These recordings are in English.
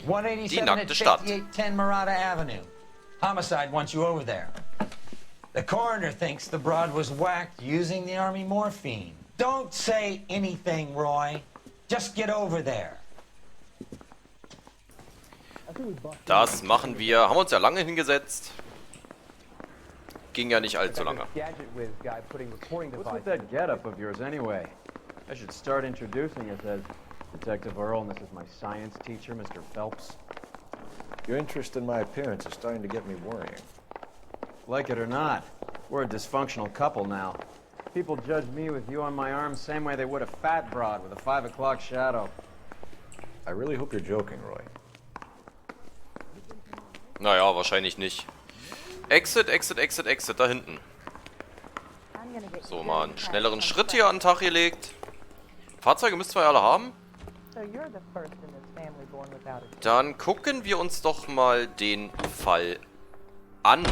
Die nackte Stadt. 187 Murata Avenue. Homicide wants you over there. The coroner thinks the broad was whacked using the army morphine. Don't say anything, Roy. Just get over there. Das machen wir. Haben uns ja lange hingesetzt. Ging ja nicht allzu lange. What's with that getup of yours anyway? I should start introducing us as Detective Earl, and this is my science teacher, Mr. Phelps. Your interest in my appearance is starting to get me worrying. Like it or not, we're a dysfunctional couple now. People judge me with you on my arm same way they would a fat broad with a 5 o'clock shadow. I really hope you're joking, Roy. Naja, wahrscheinlich nicht. Exit, exit, exit, exit, da hinten. So, mal einen schnelleren Schritt hier an den Tag gelegt. Fahrzeuge müssten wir ja alle haben. Dann gucken wir uns doch mal den Fall an.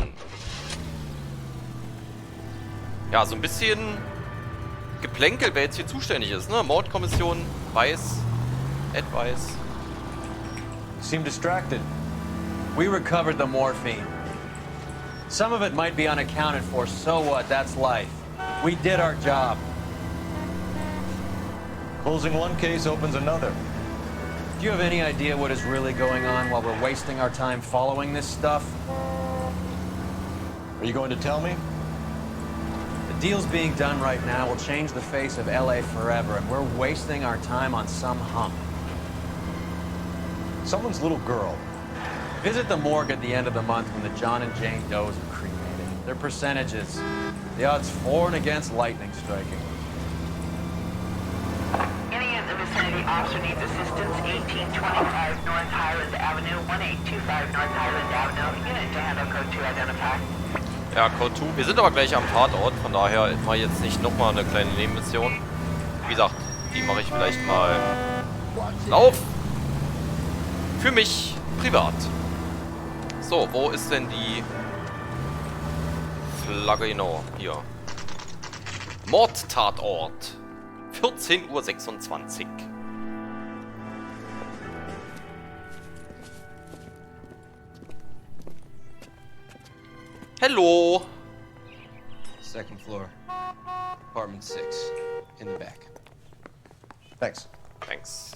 Ja, so ein bisschen Geplänkel, wer jetzt hier zuständig ist, ne? Mordkommission, weiß, Ed weiß. You seem distracted. We recovered the morphine. Some of it might be unaccounted for, so what? That's life. We did our job. Closing one case opens another. Do you have any idea what is really going on while we're wasting our time following this stuff? Are you going to tell me? The deals being done right now will change the face of LA forever, and we're wasting our time on some hump. Someone's little girl. Visit the morgue at the end of the month when the John and Jane Does are cremated. Their percentages. The odds for and against lightning striking. Any in the vicinity officer needs assistance. 1825 North Highland Avenue, 1825 North Highland Avenue. Unit to handle code 2 identify. Ja, Code 2. Wir sind aber gleich am Tatort, von daher mache ich jetzt nicht nochmal eine kleine Nebenmission. Wie gesagt, die mache ich vielleicht mal auf. Für mich privat. So, wo ist denn die Flagge genau? Hier. Mordtatort. 14:26 Uhr. Hello. Second floor. Apartment 6. In the back. Thanks. Thanks.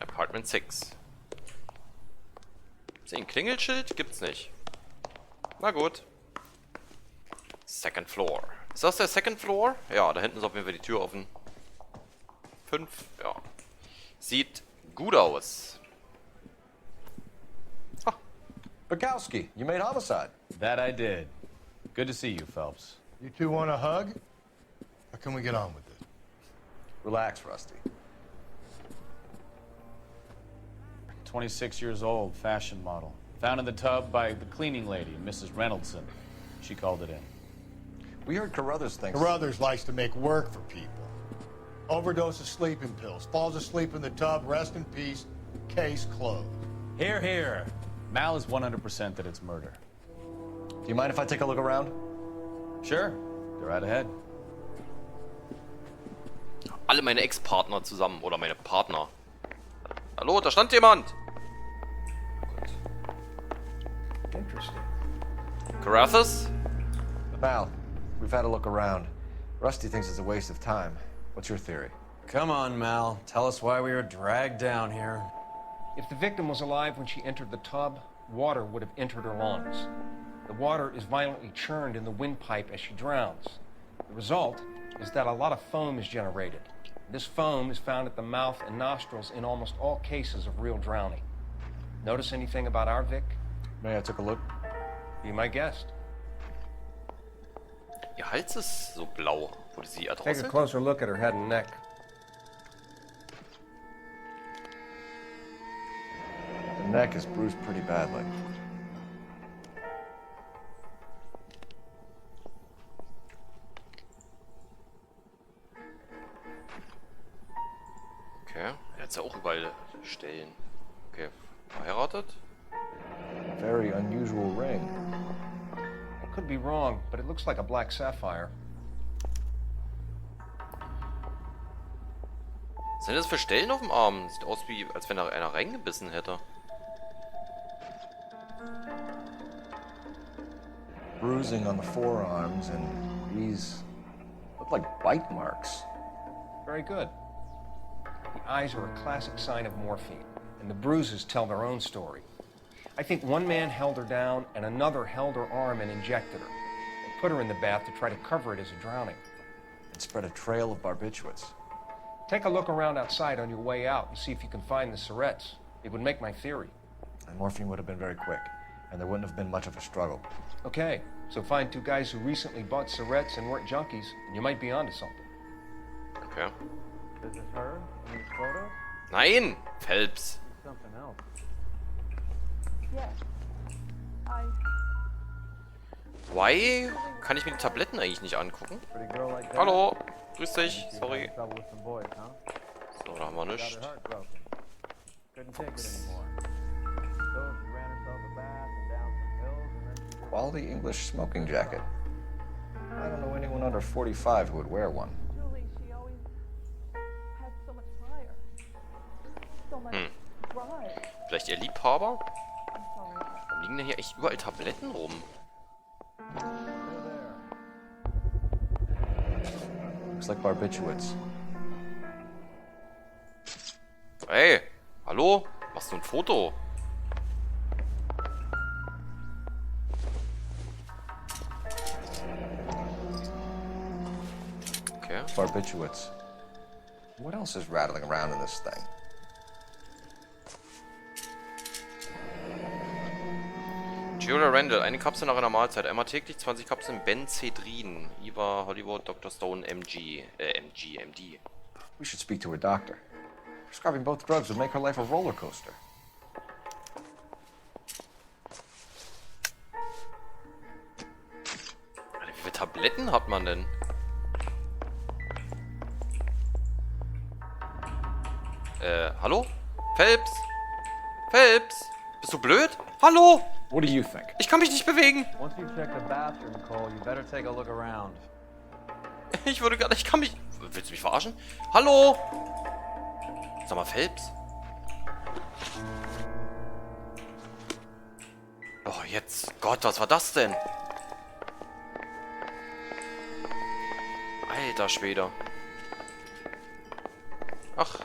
Apartment 6. Ist hier ein Klingelschild? Gibt's nicht. Na gut. Second floor. Ist das der Second Floor? Ja, da hinten ist auf jeden Fall die Tür offen. 5, ja. Sieht gut aus. Bukowski, you made homicide. That I did. Good to see you, Phelps. You two want a hug? Or can we get on with it? Relax, Rusty. 26 years old, fashion model. Found in the tub by the cleaning lady, Mrs. Reynoldson. She called it in. We heard Carruthers thinks... Carruthers likes to make work for people. Overdose of sleeping pills. Falls asleep in the tub. Rest in peace. Case closed. Here, here. Mal is 100% that it's murder. Do you mind if I take a look around? Sure. Go right ahead. Alle meine Ex-Partner zusammen. Oder meine Partner. Hallo, da stand jemand. Gut. Interesting. Carruthers? Mal, we've had a look around. Rusty thinks it's a waste of time. What's your theory? Come on, Mal. Tell us why we were dragged down here. If the victim was alive when she entered the tub, water would have entered her lungs. The water is violently churned in the windpipe as she drowns. The result is that a lot of foam is generated. This foam is found at the mouth and nostrils in almost all cases of real drowning. Notice anything about our Vic? May I took a look? Be my guest. Ihr Hals ist so blau. Wurde sie Take a erdrosselt? closer look at her head and neck. The neck is bruised pretty badly. Okay. Er hat ja auch überall Stellen. Okay. Verheiratet? Very unusual ring. I could be wrong, but it looks like a black sapphire. Was sind das für Stellen auf dem Arm? Sieht aus wie, als wenn er einer reingebissen hätte. bruising on the forearms, and these look like bite marks. Very good. The eyes are a classic sign of morphine, and the bruises tell their own story. I think one man held her down and another held her arm and injected her. They put her in the bath to try to cover it as a drowning. And spread a trail of barbiturates. Take a look around outside on your way out and see if you can find the syrettes. It would make my theory. And morphine would have been very quick, and there wouldn't have been much of a struggle. Okay, so find two guys who recently bought syrettes and weren't junkies, and you might be onto something. Okay. Is this her in these photos? Nein! Phelps. Something else. Yes. Why kann ich mir die Tabletten eigentlich nicht angucken? Pretty girl like that. Hallo! Grüß dich, sorry. Trouble with some boys, huh? So, da haben wir nichts. Got her heart broken. Couldn't take it anymore. So she ran herself a bath and down some hills and then she... Quality English smoking jacket. I don't know anyone under 45 who would wear one. Julie, she always had so much fire. So much drive. Vielleicht ihr Liebhaber? I'm sorry. Warum liegen denn hier echt überall Tabletten rum? Looks like barbiturates. Hey, hallo? Machst du ein Foto? Okay. Barbiturates. What else is rattling around in this thing? Julia Randall, eine Kapsel nach einer Mahlzeit. Einmal täglich 20 Kapseln Benzedrin. Iva Hollywood, Dr. Stone, MD. We should speak to her doctor. Prescribing both drugs would make her life a roller coaster. Alter, wie viele Tabletten hat man denn? Hallo? Phelps? Phelps? Bist du blöd? Hallo? What do you think? Ich kann mich nicht bewegen. Once you check the bathroom, Cole, you better take a look around. Ich würde gar nicht. Ich kann mich. Willst du mich verarschen? Hallo? Sag mal, Phelps? Oh, jetzt. Gott, was war das denn? Alter Schwede. Ach,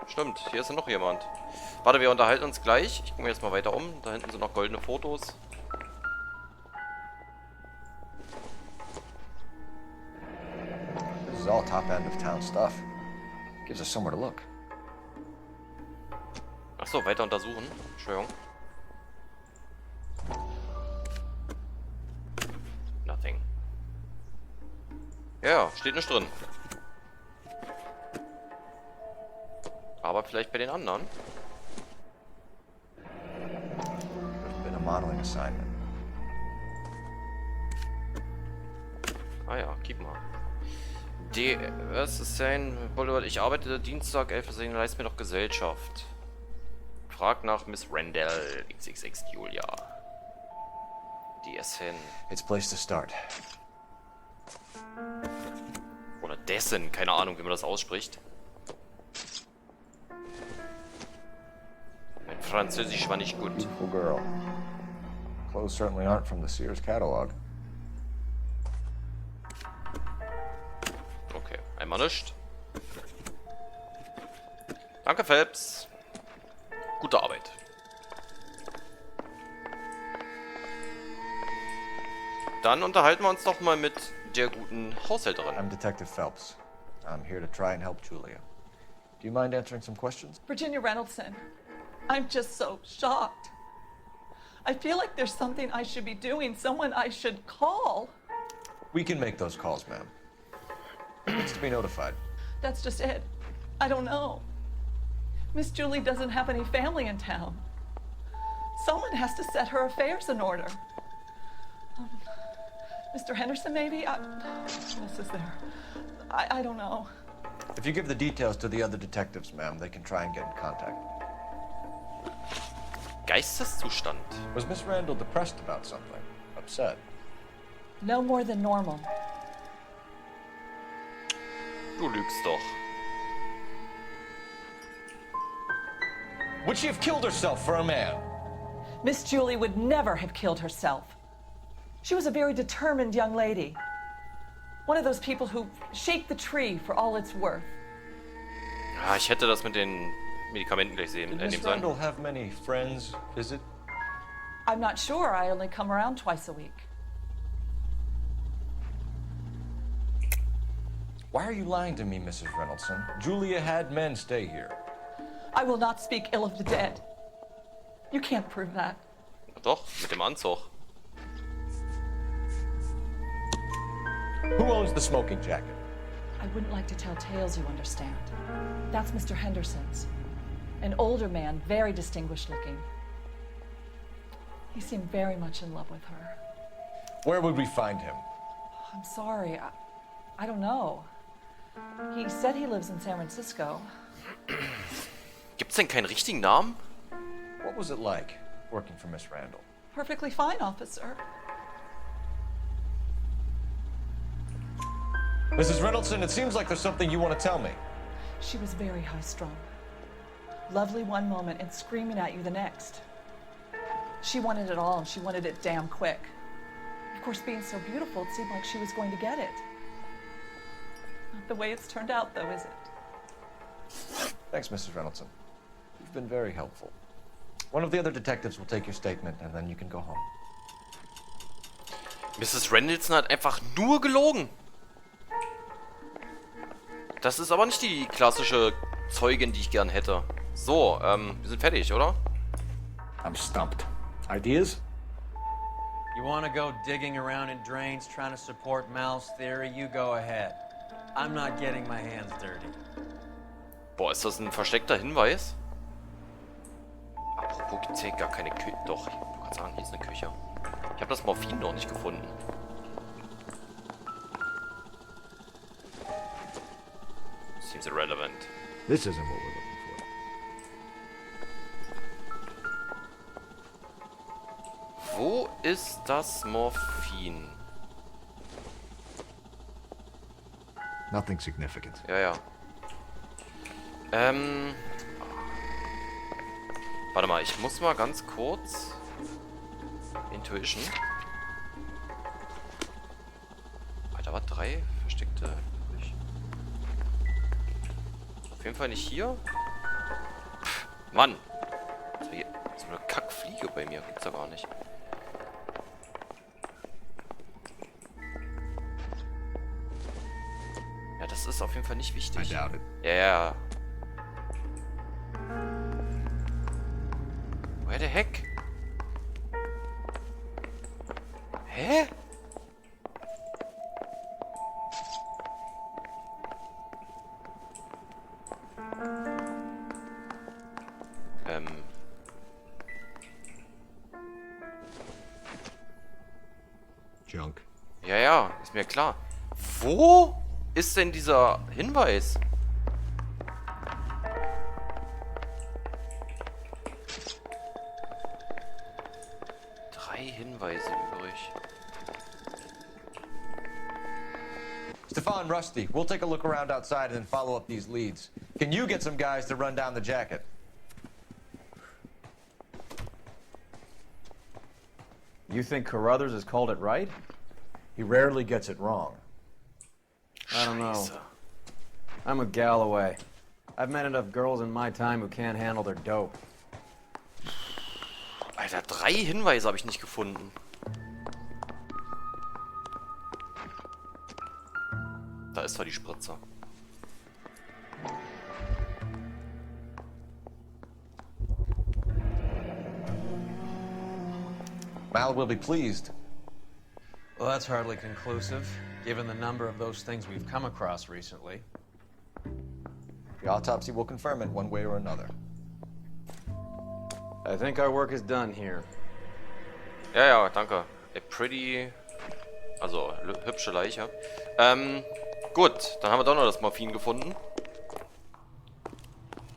stimmt. Hier ist ja noch jemand. Warte, wir unterhalten uns gleich. Ich gucke mir jetzt mal weiter um. Da hinten sind noch goldene Fotos. This is all top end of town stuff. Gives us somewhere to look. Achso, weiter untersuchen. Entschuldigung. Nothing. Ja, steht nicht drin. Aber vielleicht bei den anderen. Been a modeling assignment. Ah ja, gib mal. Was ist sein Boulevard? Ich arbeite Dienstag 11 Uhr, leist mir doch Gesellschaft. Frag nach Miss Randall, XXX Julia. DSN. It's a place to start. Oder dessen, keine Ahnung, wie man das ausspricht. Mein Französisch war nicht gut. Beautiful girl. Clothes certainly aren't from the Sears catalog. Okay, einmal nicht. Danke, Phelps. Gute Arbeit. Dann unterhalten wir uns doch mal mit der guten Haushälterin. I'm Detective Phelps. I'm here to try and help Julia. Do you mind answering some questions? Virginia Reynoldson, I'm just so shocked. I feel like there's something I should be doing, someone I should call. We can make those calls, ma'am. Who needs to be notified? That's just it. I don't know. Miss Julie doesn't have any family in town. Someone has to set her affairs in order. Mr. Henderson, maybe? What else is there? I don't know. If you give the details to the other detectives, ma'am, they can try and get in contact. Geisteszustand. Was Miss Randall depressed about something? Upset? No more than normal. Du lügst doch. Would she have killed herself for a man? Miss Julie would never have killed herself. She was a very determined young lady. One of those people who shake the tree for all it's worth. Ja, ich hätte das mit den Medikamenten gleich Did nehmen Miss sollen. Randall have many friends visit? I'm not sure. I only come around twice a week. Why are you lying to me, Mrs. Reynoldson? Julia had men stay here. I will not speak ill of the dead. You can't prove that. Doch, mit dem Anzug. Who owns the smoking jacket? I wouldn't like to tell tales, you understand. That's Mr. Henderson's. An older man, very distinguished looking. He seemed very much in love with her. Where would we find him? I'm sorry, I don't know. He said he lives in San Francisco. Gibt's denn keinen richtigen Namen? What was it like working for Miss Randall? Perfectly fine, officer. Mrs. Reynoldson, it seems like there's something you want to tell me. She was very high-strung. Lovely one moment and screaming at you the next. She wanted it all, and she wanted it damn quick. Of course, being so beautiful, it seemed like she was going to get it. Not the way it's turned out, though, is it? Thanks, Mrs. Reynoldson. You've been very helpful. One of the other detectives will take your statement, and then you can go home. Mrs. Randallson hat einfach nur gelogen. Das ist aber nicht die klassische Zeugin, die ich gern hätte. So, wir sind fertig, oder? I'm stumped. Ideas? You want to go digging around in drains trying to support Mal's theory? You go ahead. I'm not getting my hands dirty. Boah, ist das ein versteckter Hinweis? Apropos, gibt's hier gar keine Küche? Doch, ich wollte gerade sagen, hier ist eine Küche. Ich habe das Morphin noch nicht gefunden. Seems irrelevant. This isn't what we're looking for. Wo ist das Morphin? Nothing significant. Ja, ja. Warte mal, ich muss mal ganz kurz... Intuition. Alter, was? 3 versteckte... Auf jeden Fall nicht hier. Pff, Mann! So eine Kackfliege bei mir. Gibt's ja gar nicht. Ja, das ist auf jeden Fall nicht wichtig. I doubt it. Ja, ja. Woher der Heck? Hä? Junk. Ja, ja, ist mir klar. Wo ist denn dieser Hinweis? Hinweise übrig. Stefan, Rusty, we'll take a look around outside and then follow up these leads. Can you get some guys to run down the jacket? You think Carruthers has called it right? He rarely gets it wrong. I don't know. I'm with Galloway. I've met enough girls in my time who can't handle their dope. Alter, 3 Hinweise habe ich nicht gefunden. Da ist zwar die Spritze. Mal will be pleased. Well, that's hardly conclusive, given the number of those things we've come across recently. The autopsy will confirm it one way or another. I think our work is done here. Ja, ja, danke. A pretty... Also, hübsche Leiche. Gut, dann haben wir doch noch das Morphin gefunden.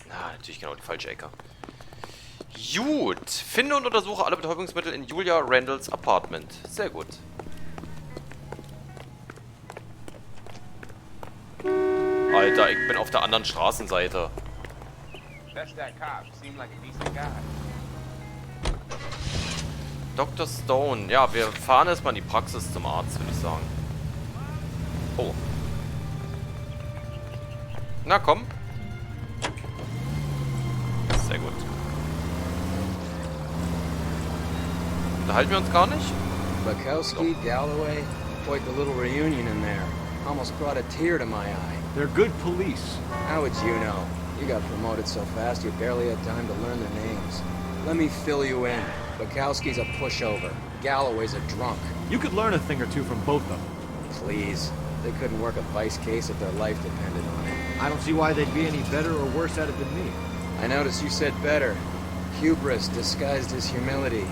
Na, natürlich genau die falsche Ecke. Gut. Finde und untersuche alle Betäubungsmittel in Julia Randalls Apartment. Sehr gut. Alter, ich bin auf der anderen Straßenseite. That's that cop. Seemed like a decent guy. Dr. Stone. Ja, wir fahren erstmal in die Praxis zum Arzt, würde ich sagen. Oh. Na komm. Sehr gut. Unterhalten wir uns gar nicht? Bukowski, Galloway, quite the little reunion in there. Almost brought a tear to my eye. They're good police. How would you know? You got promoted so fast you barely had time to learn their names. Let me fill you in. Bukowski's a pushover. Galloway's a drunk. You could learn a thing or two from both of them. Please. They couldn't work a vice case if their life depended on it. I don't see why they'd be any better or worse at it than me. I notice you said better. Hubris disguised as humility.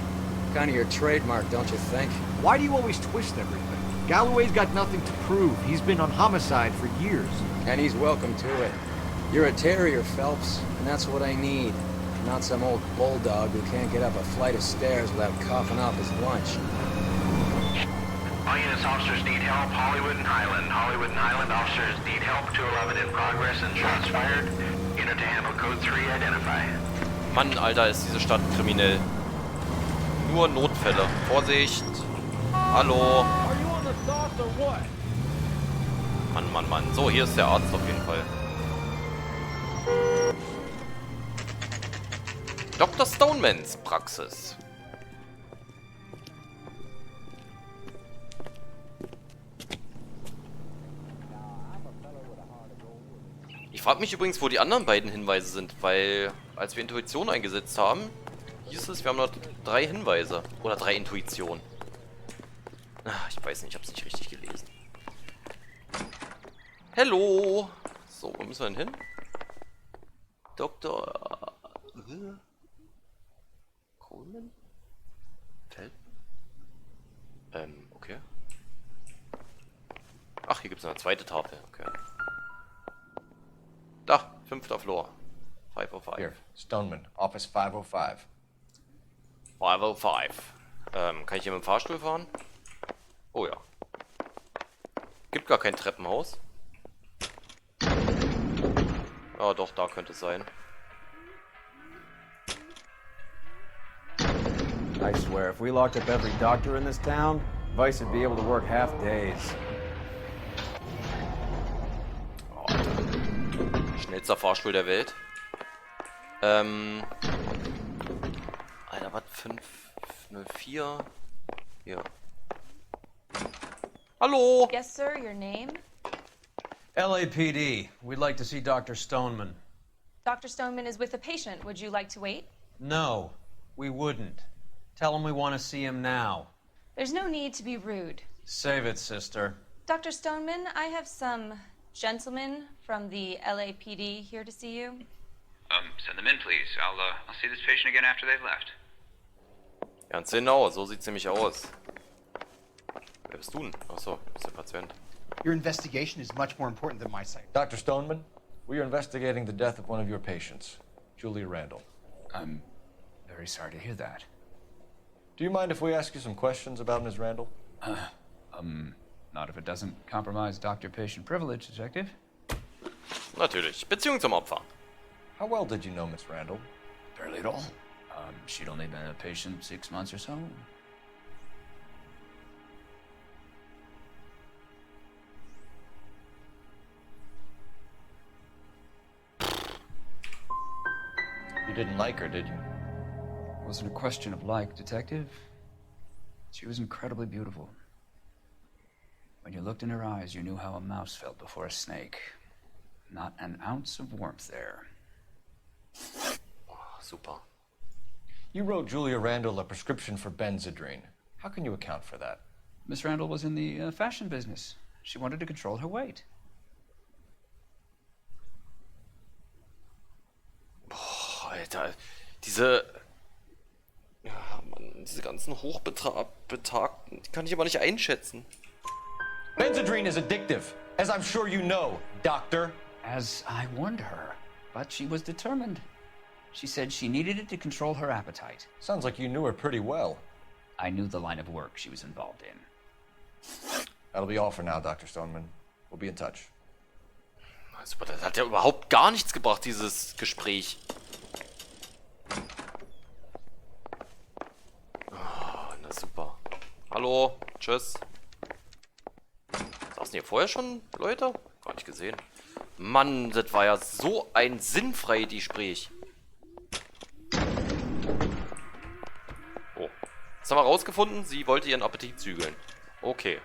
Kind of your trademark, don't you think? Why do you always twist everything? Galloway's got nothing to prove. He's been on homicide for years. And he's welcome to it. You're a terrier, Phelps, and that's what I need. Not some old bulldog who can't get up a flight of stairs without coughing off his lunch. All units, officers need help. Hollywood and Highland. Hollywood and Highland officers need help. 211 in progress and shots fired. Unit to handle code 3, identify. Mann, Alter, ist diese Stadt kriminell. Nur Notfälle. Vorsicht. Hallo. Are you on the thought or what? Mann, Mann, Mann. So, hier ist der Arzt auf jeden Fall. Dr. Stonemans Praxis. Ich frage mich übrigens, wo die anderen beiden Hinweise sind, weil als wir Intuition eingesetzt haben, hieß es, wir haben noch 3 Hinweise. Oder 3 Intuitionen. Ich weiß nicht, ich habe es nicht richtig gelesen. Hallo! So, wo müssen wir denn hin? Dr. Coleman? Feld? Okay. Ach, hier gibt es eine zweite Tafel. Okay. Da, 5. Floor. 505. Here, Stoneman, Office 505. 505. Kann ich hier mit dem Fahrstuhl fahren? Oh ja. Gibt gar kein Treppenhaus. Ja, doch, da könnte es sein. I swear, if we locked up every doctor in this town, Vice would be able to work half days. Oh, schnellster Fahrstuhl der Welt. Alter, was? 504? Hier. Hallo! Yes, sir, your name? LAPD. We'd like to see Dr. Stoneman. Dr. Stoneman is with a patient. Would you like to wait? No, we wouldn't. Tell him we want to see him now. There's no need to be rude. Save it, sister. Dr. Stoneman, I have some gentlemen from the LAPD here to see you. Send them in, please. I'll see this patient again after they've left. Ganz genau, so sieht's nämlich aus. Wer bist du denn? Achso, du bist der Patient. Your investigation is much more important than my side. Dr. Stoneman, we are investigating the death of one of your patients, Julia Randall. I'm very sorry to hear that. Do you mind if we ask you some questions about Ms. Randall? Not if it doesn't compromise doctor-patient privilege, Detective. Natürlich. Beziehung zum Opfer. How well did you know Ms. Randall? Barely at all. She'd only been a patient 6 months or so. You didn't like her, did you? It wasn't a question of like, Detective. She was incredibly beautiful. When you looked in her eyes, you knew how a mouse felt before a snake. Not an ounce of warmth there. Oh, super. You wrote Julia Randall a prescription for Benzedrine. How can you account for that? Miss Randall was in the fashion business. She wanted to control her weight. Boah, Alter. Diese... Ja, Mann, diese ganzen Hochbetagten, die kann ich aber nicht einschätzen. Benzedrine is addictive, as I'm sure you know, doctor. As I warned her, but she was determined. She said she needed it to control her appetite. Sounds like you knew her pretty well. I knew the line of work she was involved in. That'll be all for now, Dr. Stoneman. We'll be in touch. Super, das hat ja überhaupt gar nichts gebracht, dieses Gespräch. Oh, Hallo. Tschüss. Saßen hier vorher schon Leute? Gar nicht gesehen. Mann, das war ja so ein sinnfrei Gespräch. Oh. Jetzt haben wir rausgefunden, sie wollte ihren Appetit zügeln. Okay.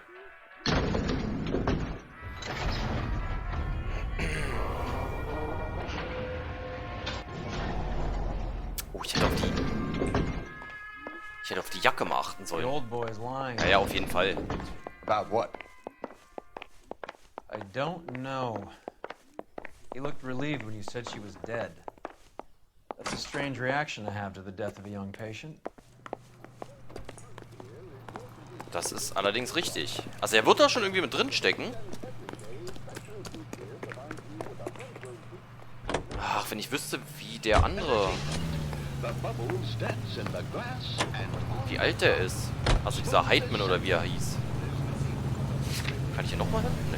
Oh, ich hätte auf die Jacke mal achten sollen. The old boy's lying. Ja, auf jeden Fall. About what? I don't know. He looked relieved when you said she was dead. That's a strange reaction to have to the death of a young patient. Das ist allerdings richtig. Also er wird da schon irgendwie mit drin stecken. Ach, wenn ich wüsste, wie der andere... Wie alt der ist. Also dieser Heidmann oder wie er hieß. Kann ich hier nochmal hin? Nee.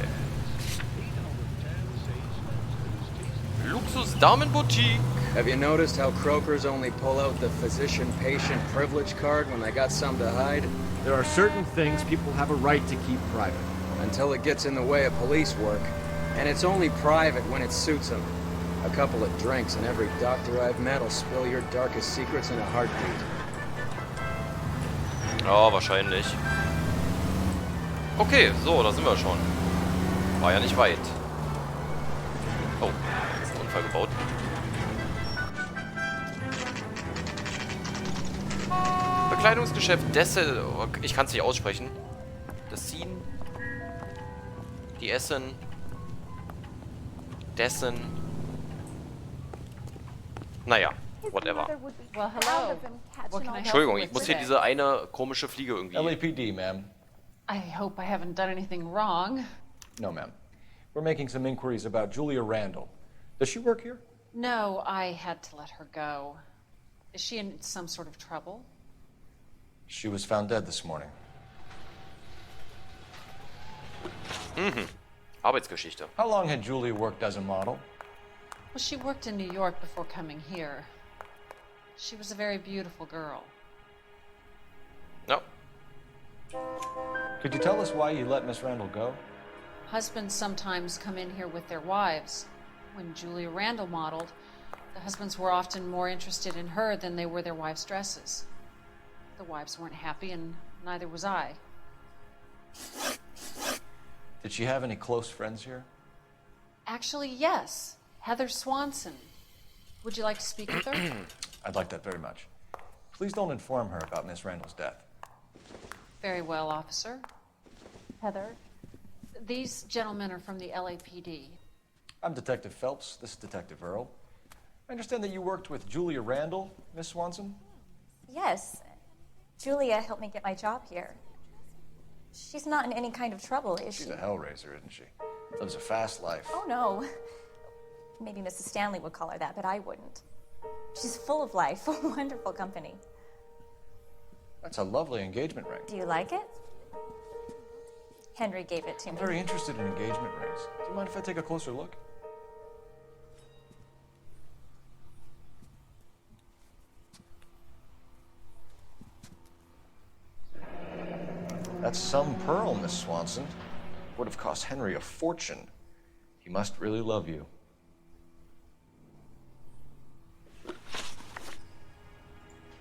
Luxus-Damenboutique. Have you noticed how croakers only pull out the physician-patient privilege card when they got something to hide? There are certain things people have a right to keep private. Until it gets in the way of police work. And it's only private when it suits them. A couple of drinks and every doctor I've met will spill your darkest secrets in a heartbeat. Ja, wahrscheinlich. Okay, so, da sind wir schon. War ja nicht weit. Oh, ist ein Unfall gebaut. Bekleidungsgeschäft Dessel. Ich kann es nicht aussprechen. Dessin. Die Essen. Dessen. Naja, whatever. Well, hello. What can I help Entschuldigung, you ich with muss hier today? diese eine komische Fliege irgendwie... LAPD, ma'am. I hope I haven't done anything wrong. No, ma'am. We're making some inquiries about Julia Randall. Does she work here? No, I had to let her go. Is she in some sort of trouble? She was found dead this morning. Arbeitsgeschichte. How long had Julia worked as a model? Well, she worked in New York before coming here. She was a very beautiful girl. No. Could you tell us why you let Miss Randall go? Husbands sometimes come in here with their wives. When Julia Randall modeled, the husbands were often more interested in her than they were their wives' dresses. The wives weren't happy, and neither was I. Did she have any close friends here? Actually, yes. Heather Swanson. Would you like to speak with her? I'd like that very much. Please don't inform her about Miss Randall's death. Very well, officer. Heather, these gentlemen are from the LAPD. I'm Detective Phelps. This is Detective Earl. I understand that you worked with Julia Randall, Miss Swanson? Yes. Julia helped me get my job here. She's not in any kind of trouble, is she? She's a hellraiser, isn't she? Lives a fast life. Oh, no. Maybe Mrs. Stanley would call her that, but I wouldn't. She's full of life, a wonderful company. That's a lovely engagement ring. Do you like it? Henry gave it to I'm me. very interested in engagement rings. Do you mind if I take a closer look? That's some pearl, Miss Swanson. Would have cost Henry a fortune. He must really love you.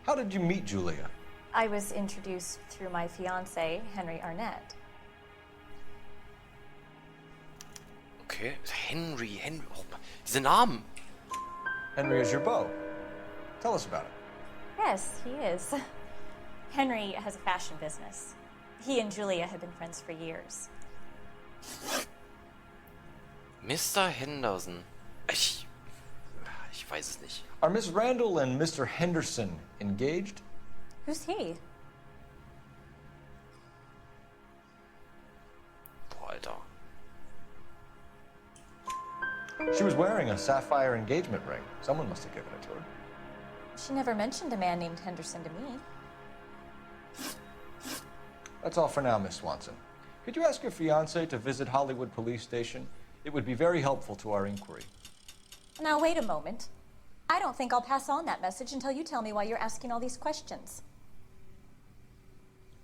How did you meet Julia? I was introduced through my fiancé, Henry Arnett. Okay, Henry. Oh, diese Namen. Henry is your beau. Tell us about it. Yes, he is. Henry has a fashion business. He and Julia have been friends for years. Mr. Henderson. Ich weiß es nicht. Are Miss Randall and Mr. Henderson engaged? Who's he? Boah, Alter. She was wearing a sapphire engagement ring. Someone must have given it to her. She never mentioned a man named Henderson to me. That's all for now, Miss Swanson. Could you ask your fiancé to visit Hollywood Police Station? It would be very helpful to our inquiry. Now, wait a moment. I don't think I'll pass on that message until you tell me why you're asking all these questions.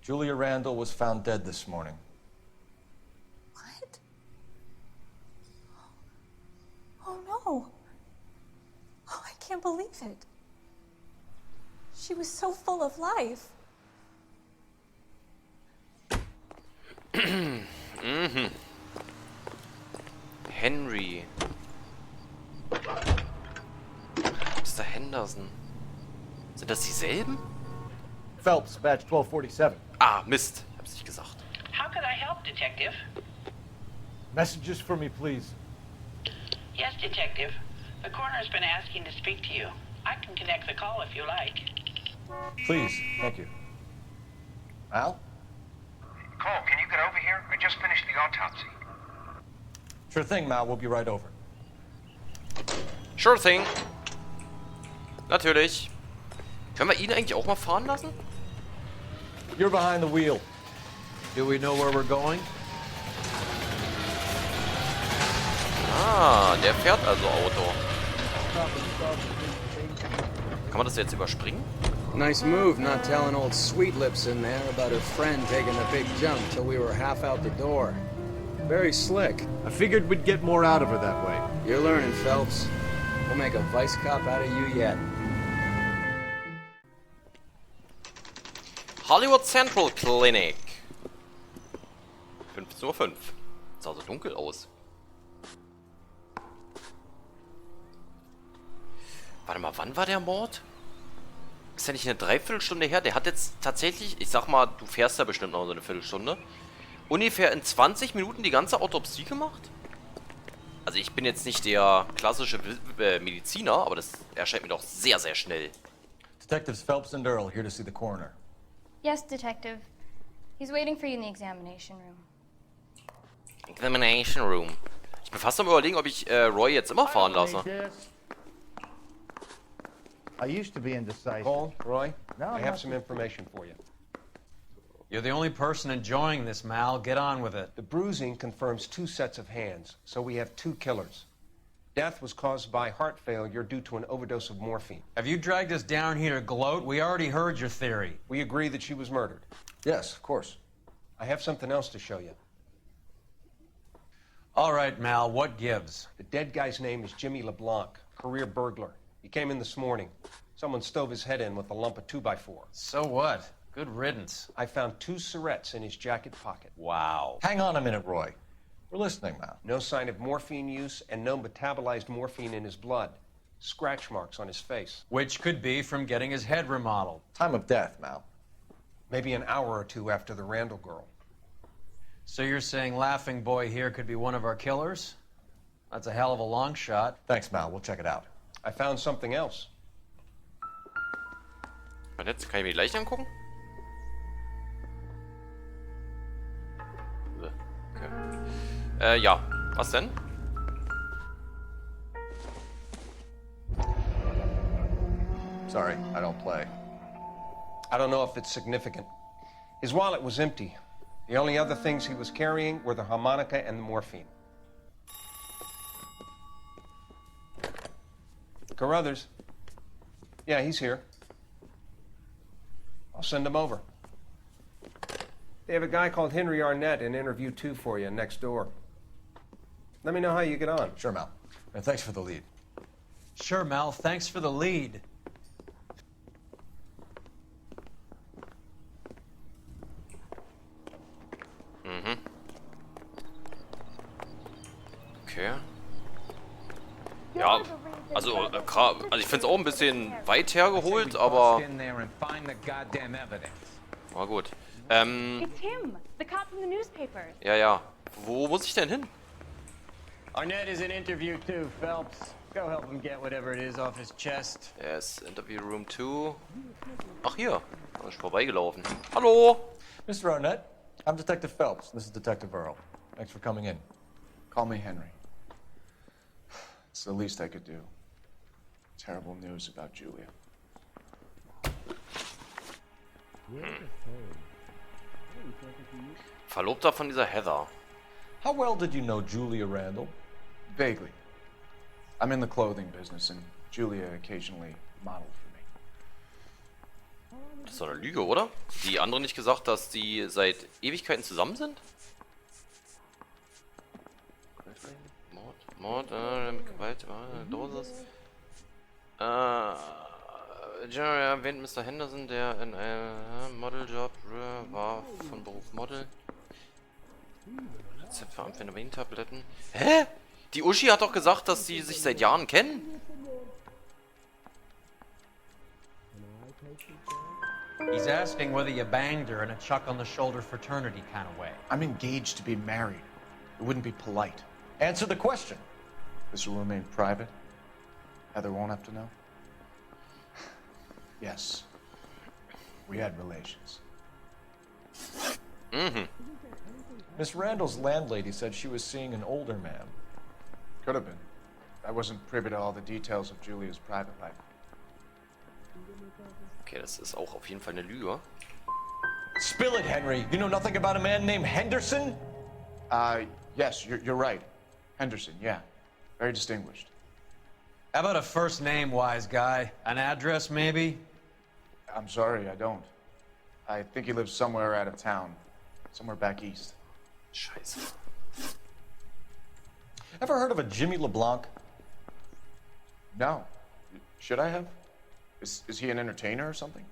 Julia Randall was found dead this morning. What? Oh no. Oh, I can't believe it. She was so full of life. Mhm. Henry. Mr. Henderson. Sind das dieselben? Phelps, Badge 1247. Ah, Mist. Ich hab's nicht gesagt. How could I help, Detective? Messages for me, please. Yes, Detective. The coroner's been asking to speak to you. I can connect the call if you like. Please, thank you. Al? Cole, can you get over here? I just finished the autopsy. Sure thing, Mal. We'll be right over. Sure thing. Natürlich. Können wir ihn eigentlich auch mal fahren lassen? You're behind the wheel. Do we know where we're going? Ah, der fährt also Auto. Kann man das jetzt überspringen? Nice move not telling old Sweet Lips in there about her friend taking the big jump till we were half out the door. Very slick. I figured we'd get more out of her that way. You're learning, Phelps. We'll make a vice cop out of you yet. Hollywood Central Clinic. 15:05 Uhr. Sah so dunkel aus. Warte mal, wann war der Mord? Ist ja nicht eine Dreiviertelstunde her? Der hat jetzt tatsächlich, ich sag mal, du fährst ja bestimmt noch so eine Viertelstunde, ungefähr in 20 Minuten die ganze Autopsie gemacht? Also ich bin jetzt nicht der klassische Mediziner, aber das erscheint mir doch sehr, sehr schnell. Detectives Phelps and Earl here to see the coroner. Yes, Detective. He's waiting for you in the examination room. Examination Room. Ich bin fast am Überlegen, ob ich Roy jetzt immer fahren lasse. I used to be indecisive. Cole, Roy, No, I not have some information for you. You're the only person enjoying this, Mal. Get on with it. The bruising confirms 2 sets of hands, so we have 2 killers. Death was caused by heart failure due to an overdose of morphine. Have you dragged us down here to gloat? We already heard your theory. We agree that she was murdered. Yes, of course. I have something else to show you. All right, Mal, what gives? The dead guy's name is Jimmy LeBlanc, career burglar. He came in this morning. Someone stove his head in with a lump of 2x4. So what? Good riddance. I found 2 cigarettes in his jacket pocket. Wow. Hang on a minute, Roy. We're listening, Mal. No sign of morphine use and no metabolized morphine in his blood. Scratch marks on his face. Which could be from getting his head remodeled. Time of death, Mal. Maybe an hour or 2 after the Randall girl. So you're saying Laughing Boy here could be one of our killers? That's a hell of a long shot. Thanks, Mal. We'll check it out. I found something else. Und jetzt kann ich mir gleich angucken? Okay. Ja. Was denn? Sorry, I don't play. I don't know if it's significant. His wallet was empty. The only other things he was carrying were the harmonica and the morphine. Carruthers. Yeah, he's here. I'll send him over. They have a guy called Henry Arnett in interview 2 for you next door. Let me know how you get on. Sure, Mal. And thanks for the lead. Sure, Mal. Thanks for the lead. Mhm. Okay. Ja, also ich finde es auch ein bisschen weit hergeholt, aber na gut. It's him, the cop from the newspapers. Ja. Wo muss ich denn hin? Arnett is in interview 2, Phelps. Go help him get whatever it is off his chest. Yes, Interview Room 2. Ach, hier. Da ist vorbeigelaufen. Hallo! Mr. Arnett, I'm Detective Phelps. This is Detective Earl. Thanks for coming in. Call me Henry. It's the least I could do. Terrible news about Julia. Verlobter von dieser Heather. How well did you know Julia Randall? Vaguely. I'm in the clothing business, and Julia occasionally modeled for me. Das ist doch eine Lüge, oder? Die andere nicht gesagt, dass die seit Ewigkeiten zusammen sind? Mord, Gewalt, Dosis. Jerry erwähnt Mr. Henderson, der in einem Modeljob war, von Beruf Model. Rezept für Amphetamin-Tabletten. Hä? Die Uschi hat doch gesagt, dass sie sich seit Jahren kennen. He's asking whether you banged her in a chuck-on-the-shoulder fraternity kind of way. I'm engaged to be married. It wouldn't be polite. Answer the question. This will remain private. Heather won't have to know. Yes. We had relations. Mm-hmm. Miss Randall's landlady said she was seeing an older man. Could have been. I wasn't privy to all the details of Julia's private life. Okay, das ist auch auf jeden Fall eine Lüge. Spill it, Henry. You know nothing about a man named Henderson? Yes, you're right. Henderson, yeah. Very distinguished. How about a first name, wise guy? An address, maybe? I'm sorry, I don't. I think he lives somewhere out of town. Somewhere back east. Scheiße. Ever heard of a Jimmy LeBlanc? No. Should I have? Is he an entertainer or something?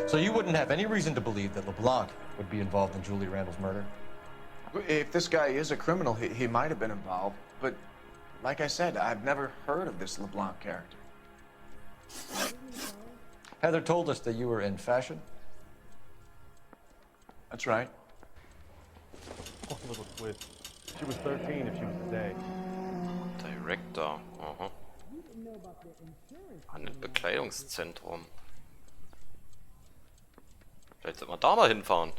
So you wouldn't have any reason to believe that LeBlanc would be involved in Julie Randall's murder? If this guy is a criminal, he might have been involved. But like I said, I've never heard of this LeBlanc character. Heather told us that you were in fashion. That's right. A little twist. She was 13 if she was today. Director. Aha. Bekleidungszentrum. Vielleicht sollten wir da mal hinfahren.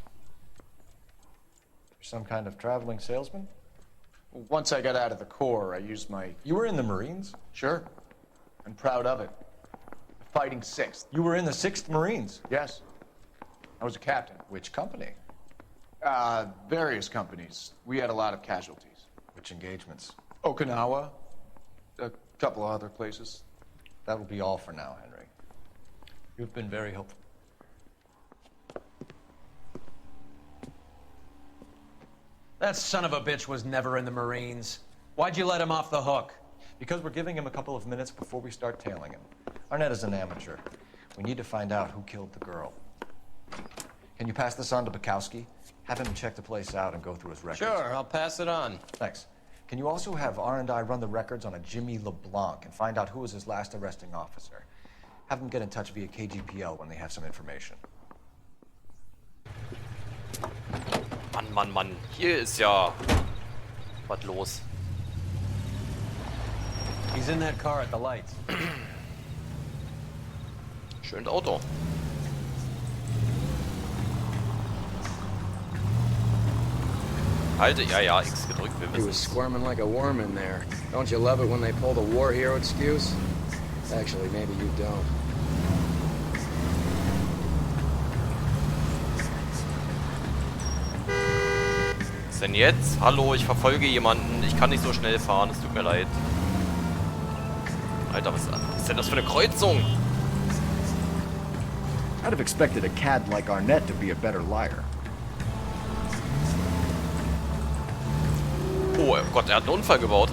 Some kind of traveling salesman? Once I got out of the Corps, I used my... You were in the Marines? Sure. I'm proud of it. Fighting 6th. You were in the 6th Marines? Yes. I was a captain. Which company? Various companies. We had a lot of casualties. Which engagements? Okinawa. A couple of other places. That will be all for now, Henry. You've been very helpful. That son of a bitch was never in the Marines. Why'd you let him off the hook? Because we're giving him a couple of minutes before we start tailing him. Arnett is an amateur. We need to find out who killed the girl. Can you pass this on to Bukowski? Have him check the place out and go through his records. Sure, I'll pass it on. Thanks. Can you also have R&I run the records on a Jimmy LeBlanc and find out who was his last arresting officer? Have them get in touch via KGPL when they have some information. Mann. Hier ist ja was los. He's in that car at the lights. Schönes Auto. Halte, ja, X gedrückt, wir He wissen. was squirming like a worm in there. Don't you love it when they pull the war hero excuse? Actually, maybe you don't. Was denn jetzt? Hallo, ich verfolge jemanden. Ich kann nicht so schnell fahren, es tut mir leid. Alter, was ist denn das für eine Kreuzung? I'd have expected a cad like Arnett to be a better liar. Oh Gott, er hat einen Unfall gebaut.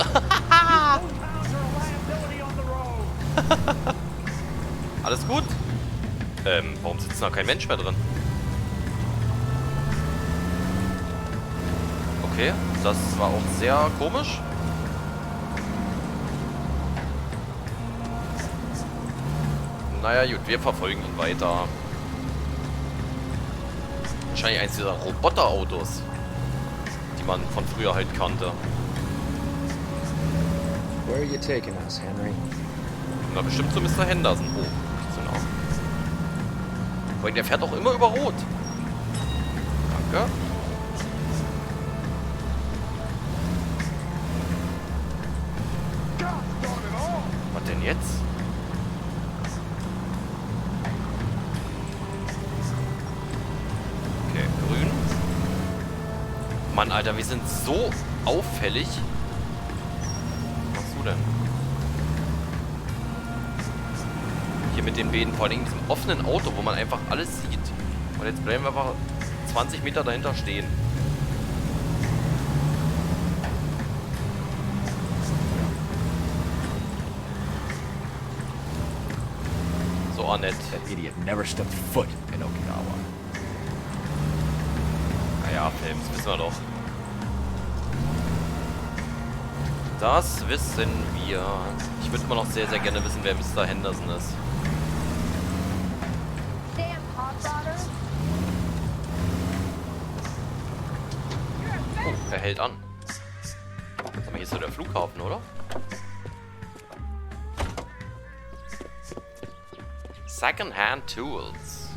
Alles gut? Warum sitzt da kein Mensch mehr drin? Okay, das war auch sehr komisch. Naja gut, wir verfolgen ihn weiter. Wahrscheinlich eins dieser Roboterautos, die man von früher halt kannte. Where are you taking us, Henry? Na, bestimmt zu Mr. Henderson. Oh, so nah. Weil der fährt auch immer über Rot. Danke. Was denn jetzt? Okay, grün. Mann, Alter, wir sind so auffällig. Was machst du denn? mit den Beeten, vor allem in diesem offenen Auto, wo man einfach alles sieht. Und jetzt bleiben wir einfach 20 Meter dahinter stehen. So, Annette. That idiot never stepped foot in Okinawa. Naja, Films, wissen wir doch. Das wissen wir. Ich würde immer noch sehr, sehr gerne wissen, wer Mr. Henderson ist. Oh, er hält an. Sag mal, hier ist so der Flughafen, oder? Secondhand Tools.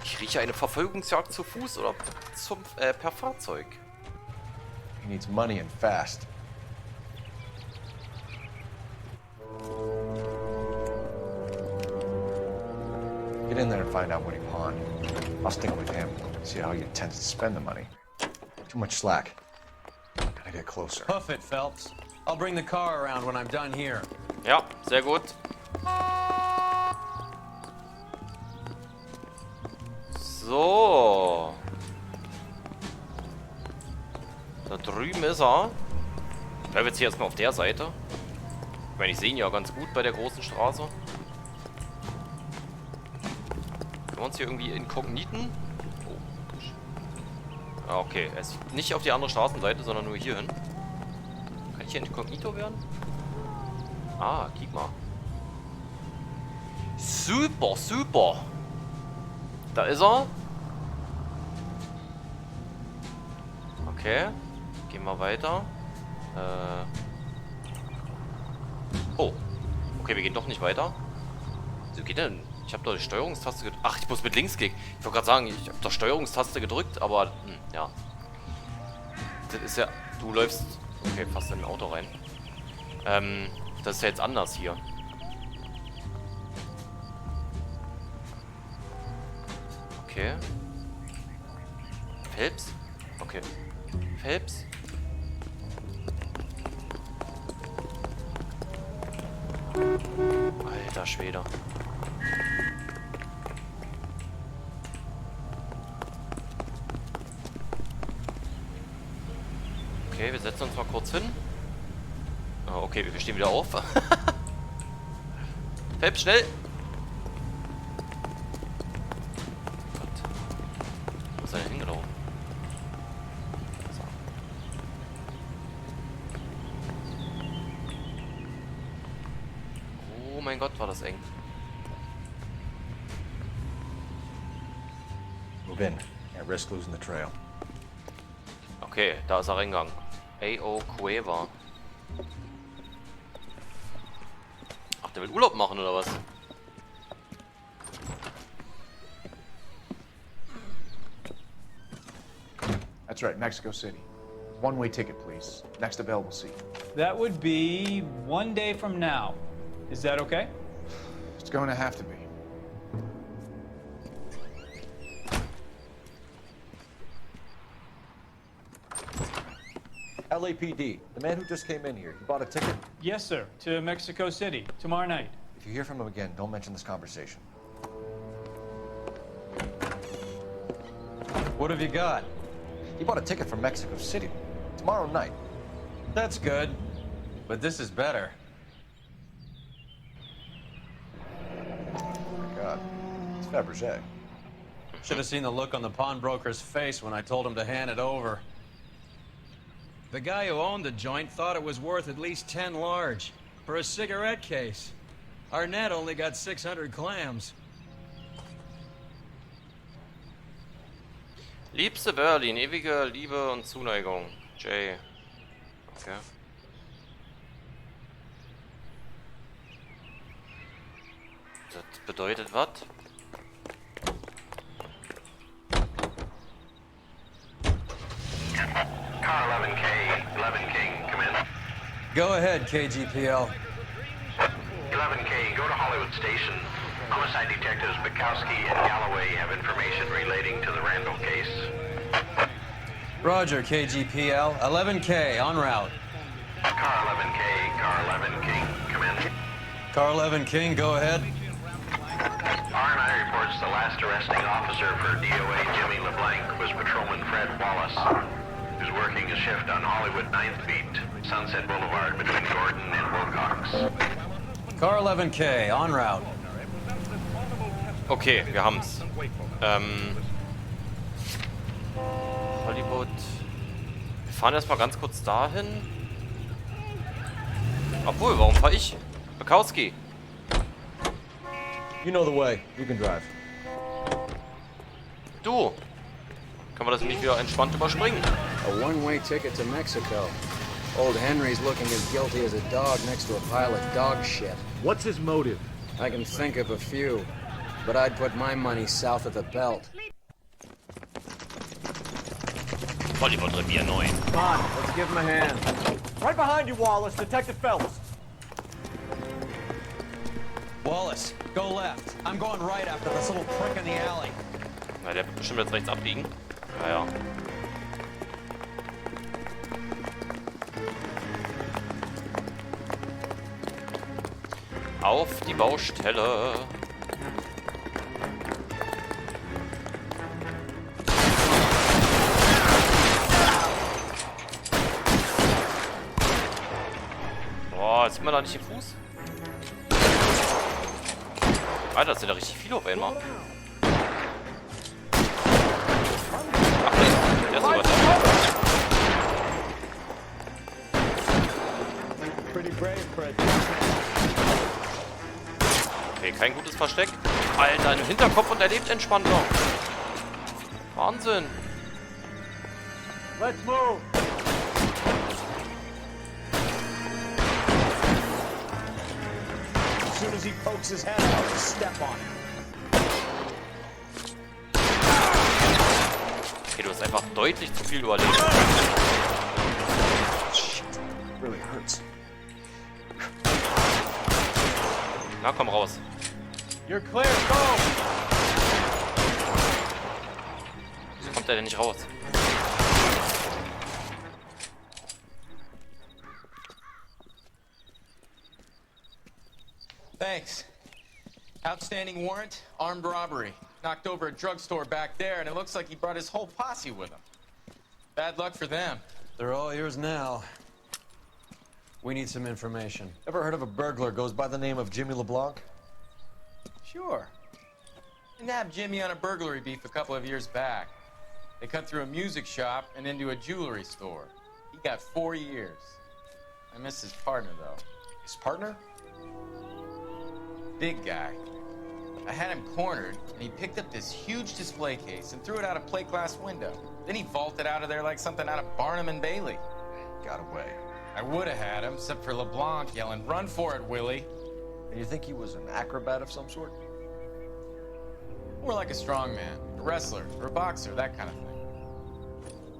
Ich rieche eine Verfolgungsjagd zu Fuß oder per Fahrzeug. He needs money and fast. Get in there and find out what he pawned. I'll stick with him. See how he intends to spend the money. Too much slack. Gotta get closer. Hoof it, Phelps. I'll bring the car around when I'm done here. Ja, sehr gut. So. Da drüben ist er. Ich bleibe jetzt hier erstmal auf der Seite. Ich meine, ich sehe ihn ja ganz gut bei der großen Straße. Können wir uns hier irgendwie inkogniten? Oh. Ah, okay. Er ist nicht auf die andere Straßenseite, sondern nur hier hin. Kann ich hier inkognito werden? Ah, guck mal. Super, super. Da ist er. Okay. Gehen wir weiter. Oh. Okay, wir gehen doch nicht weiter. Wieso geht denn? Ich habe doch die Steuerungstaste gedrückt. Ach, ich muss mit links klicken. Ich wollte gerade sagen, ich habe doch Steuerungstaste gedrückt, aber ja. Das ist ja... Du läufst... Okay, fast in ein Auto rein. Das ist ja jetzt anders hier. Okay. Phelps? Okay. Phelps? Alter Schwede. Okay, wir setzen uns mal kurz hin. Oh, okay, wir stehen wieder auf. Phelps, schnell! Gott. Wo ist er denn hingelaufen? So. Oh mein Gott, war das eng. Move in. Can't risk losing the trail. Okay, da ist er reingegangen. A.O. Cueva. Ach, der will Urlaub machen, oder was? That's right, Mexico City. One-way ticket, please. Next available seat. That would be 1 day from now. Is that okay? It's going to have to be. LAPD, the man who just came in here, he bought a ticket? Yes, sir. To Mexico City, tomorrow night. If you hear from him again, don't mention this conversation. What have you got? He bought a ticket from Mexico City. Tomorrow night. That's good. But this is better. Oh my God. It's Fabergé. Should have seen the look on the pawnbroker's face when I told him to hand it over. The guy who owned the joint thought it was worth at least 10 large for a cigarette case. Arnett only got 600 clams. Liebste Berlin, ewige Liebe und Zuneigung. Jay. Okay. Das bedeutet was? Car 11K, come in. Go ahead, KGPL. 11K, go to Hollywood Station. Homicide detectives Bukowski and Galloway have information relating to the Randall case. Roger, KGPL. 11K, en route. Car 11K, come in. Carl Evan King, go ahead. R&I reports the last arresting officer for DOA Jimmy LeBlanc was Patrolman Fred Wallace, who's working a shift on Hollywood 9th Beat, Sunset Boulevard between Gordon and Wilcox. Carl Evan K, en route. Okay, wir haben's. Hollywood. Wir fahren erstmal ganz kurz dahin. Obwohl, warum fahre ich? Bukowski. You know the way. You can drive. Du. Kann man das nicht wieder entspannt überspringen? A one-way ticket to Mexico. Old Henry's looking as guilty as a dog next to a pile of dog shit. What's his motive? I can think of a few, but I'd put my money south of the belt. Hollywood Revier 9. Come on, let's give him a hand. Right behind you, Wallace. Detective Phelps. Wallace, go left. I'm going right after this little prick in the alley. Na, der wird bestimmt jetzt rechts abbiegen. Naja. Auf die Baustelle. Boah, sieht man da nicht den Fuß? Alter, das sind ja richtig viele auf einmal. Ach nee, der ist sogar da. Okay, kein gutes Versteck. Alter, ein Hinterkopf und er lebt entspannt noch. Wahnsinn. Let's move. As soon as he pokes his head out, just step on it. Okay, du hast einfach deutlich zu viel überlebt. Shit, really hurts. Na, komm raus. You're clear, go! Wieso kommt der denn nicht raus? Thanks. Outstanding warrant, armed robbery. Knocked over a drugstore back there, and it looks like he brought his whole posse with him. Bad luck for them. They're all yours now. We need some information. Ever heard of a burglar goes by the name of Jimmy LeBlanc? Sure. I nabbed Jimmy on a burglary beef a couple of years back. They cut through a music shop and into a jewelry store. He got 4 years. I miss his partner, though. His partner? Big guy. I had him cornered, and he picked up this huge display case and threw it out a plate glass window. Then he vaulted out of there like something out of Barnum and Bailey. Got away. I would have had him, except for LeBlanc yelling, "Run for it, Willie!" And you think he was an acrobat of some sort? More like a strongman, a wrestler, or a boxer, that kind of thing.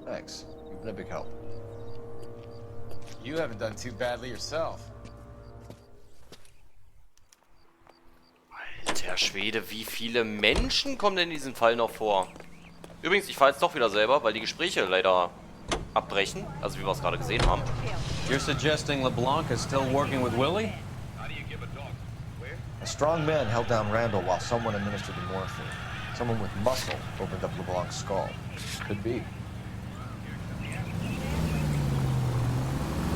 Thanks. You've been a big help. You haven't done too badly yourself. Alter Schwede, wie viele Menschen kommen denn in diesem Fall noch vor? Übrigens, ich fahre jetzt doch wieder selber, weil die Gespräche leider abbrechen, also wie wir es gerade gesehen haben. You're suggesting LeBlanc is still working with Willie? A strong man held down Randall while someone administered the morphine. Someone with muscle opened up LeBlanc's skull. Could be.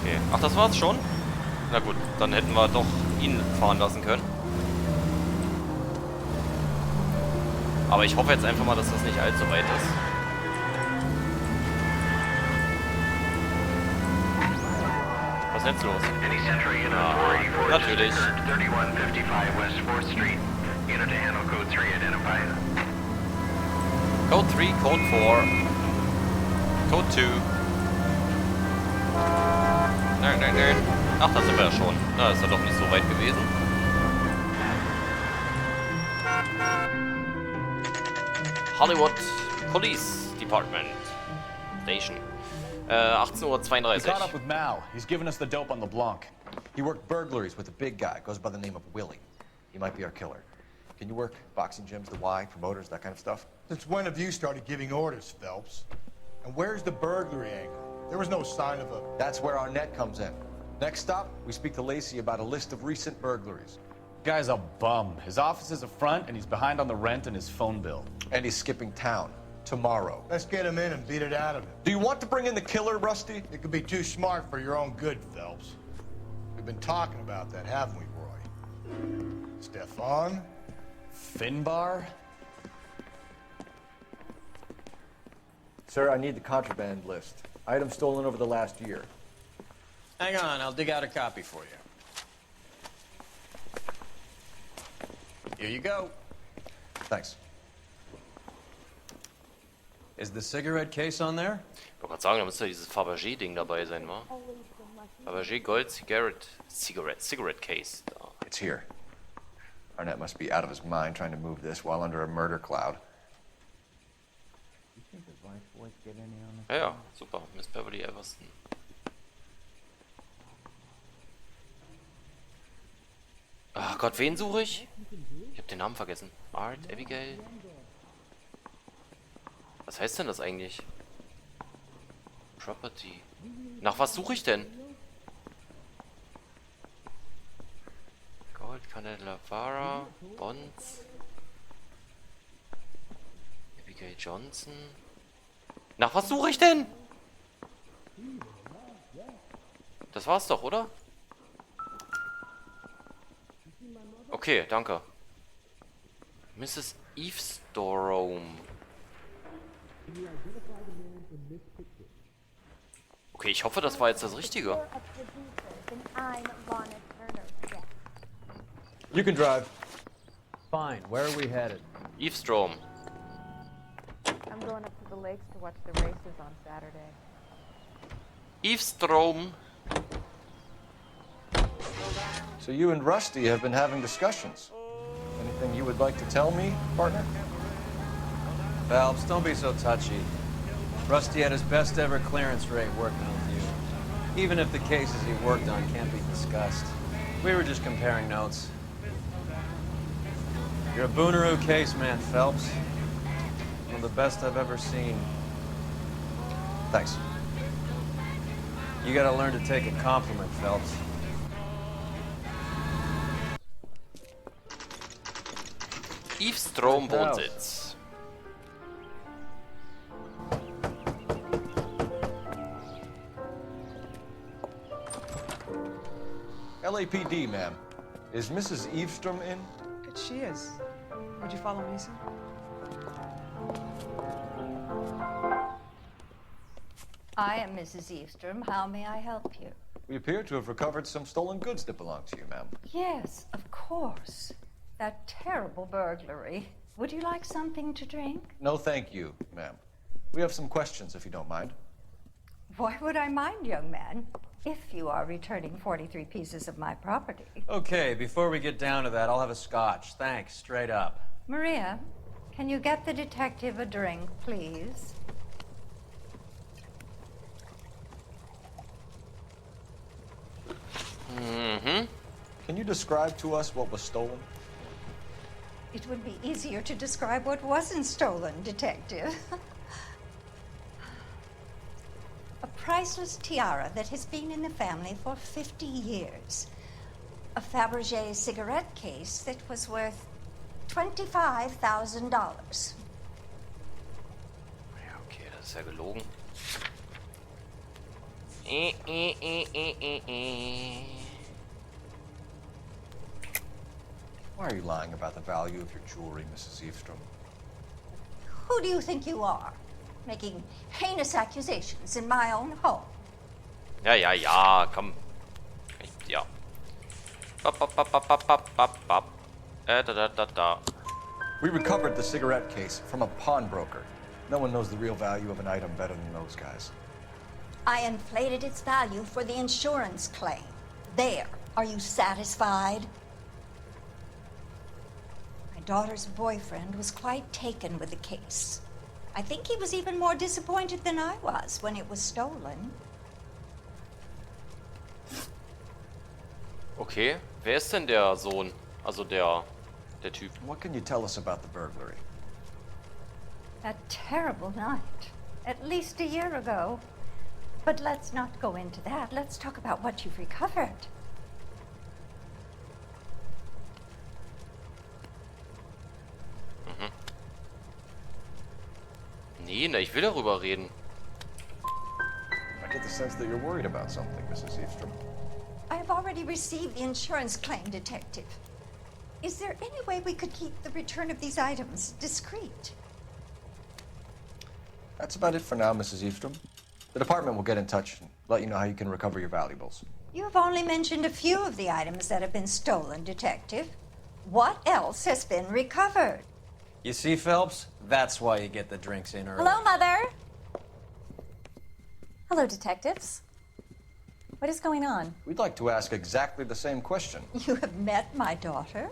Okay, ach, das war's schon? Na gut, dann hätten wir doch ihn fahren lassen können. Aber ich hoffe jetzt einfach mal, dass das nicht allzu weit ist. Was ist jetzt los? Ah, natürlich. 3155 West 4th Street. Unit to handle code 3 identified. Code 3, Code 4, Code 2. Nein, nein, nein. Ach, da sind wir ja schon. Na, ist ja doch nicht so weit gewesen. Hollywood Police Department Station. 18:32 Uhr. We caught up with Mao. He's given us the dope on LeBlanc. He worked burglaries with a big guy. Goes by the name of Willie. He might be our killer. Can you work boxing gyms, the Y, promoters, that kind of stuff? Since when have you started giving orders, Phelps? And where's the burglary angle? There was no sign of a... That's where our net comes in. Next stop, we speak to Lacey about a list of recent burglaries. Guy's a bum. His office is a front, and he's behind on the rent and his phone bill. And he's skipping town tomorrow. Let's get him in and beat it out of him. Do you want to bring in the killer, Rusty? It could be too smart for your own good, Phelps. We've been talking about that, haven't we, Roy? Stefan? Finbar? Sir, I need the contraband list. Items stolen over the last year. Hang on, I'll dig out a copy for you. Here you go. Thanks. Is the cigarette case on there? Ich wollte gerade sagen, da müsste dieses Fabergé-Ding dabei sein, wa? Fabergé Gold Cigarette Case. Da. It's here. Arnett must be out of his mind trying to move this while under a murder cloud. Ja, ja, super. Miss Beverly Everston. Ach Gott, wen suche ich? Ich habe den Namen vergessen. Art, Abigail. Was heißt denn das eigentlich? Property. Nach was suche ich denn? Gold, Candelavara, Bonds. Abigail Johnson. Nach was suche ich denn? Das war's doch, oder? Okay, danke. Mrs. Eavesdorome. Okay, ich hoffe, das war jetzt das Richtige. You can drive. Fine. Where are we headed? Eavesdrome. I'm going up to the lakes to watch the races on Saturday. Eavesdrome. So you and Rusty have been having discussions. Anything you would like to tell me, partner? Phelps, don't be so touchy. Rusty had his best ever clearance rate working with you. Even if the cases he worked on can't be discussed. We were just comparing notes. You're a Booneroo case man, Phelps. One of the best I've ever seen. Thanks. You gotta learn to take a compliment, Phelps. Eavesdrome Wohnsitz. LAPD, ma'am. Is Mrs. Eavesdrome in? She is. Would you follow me, sir? I am Mrs. Eavesdrome. How may I help you? We appear to have recovered some stolen goods that belong to you, ma'am. Yes, of course. That terrible burglary. Would you like something to drink? No, thank you, ma'am. We have some questions, if you don't mind. Why would I mind, young man? If you are returning 43 pieces of my property. Okay, before we get down to that, I'll have a scotch. Thanks, straight up. Maria, can you get the detective a drink, please? Mm-hmm. Can you describe to us what was stolen? It would be easier to describe what wasn't stolen, Detective. A priceless tiara that has been in the family for 50 years. A Fabergé cigarette case that was worth $25,000. Ja, okay, das ist ja gelogen. Why are you lying about the value of your jewelry, Mrs. Eavesdrome? Who do you think you are? Making heinous accusations in my own home. Ja, komm. Ja. Da. We recovered the cigarette case from a pawnbroker. No one knows the real value of an item better than those guys. I inflated its value for the insurance claim. There. Are you satisfied? My daughter's boyfriend was quite taken with the case. I think he was even more disappointed than I was when it was stolen. Okay, wer ist denn der Sohn? Also der Typ. What can you tell us about the burglary? That terrible night. At least a year ago. But let's not go into that. Let's talk about what you've recovered. reden? Ich will darüber reden. I get the sense that you're worried about something, Mrs. Eastrom. I have already received the insurance claim, Detective. Is there any way we could keep the return of these items discreet? That's about it for now, Mrs. Eastrom. The department will get in touch and let you know how you can recover your valuables. You have only mentioned a few of the items that have been stolen, Detective. What else has been recovered? You see, Phelps? That's why you get the drinks in early. Hello, Mother. Hello, detectives. What is going on? We'd like to ask exactly the same question. You have met my daughter?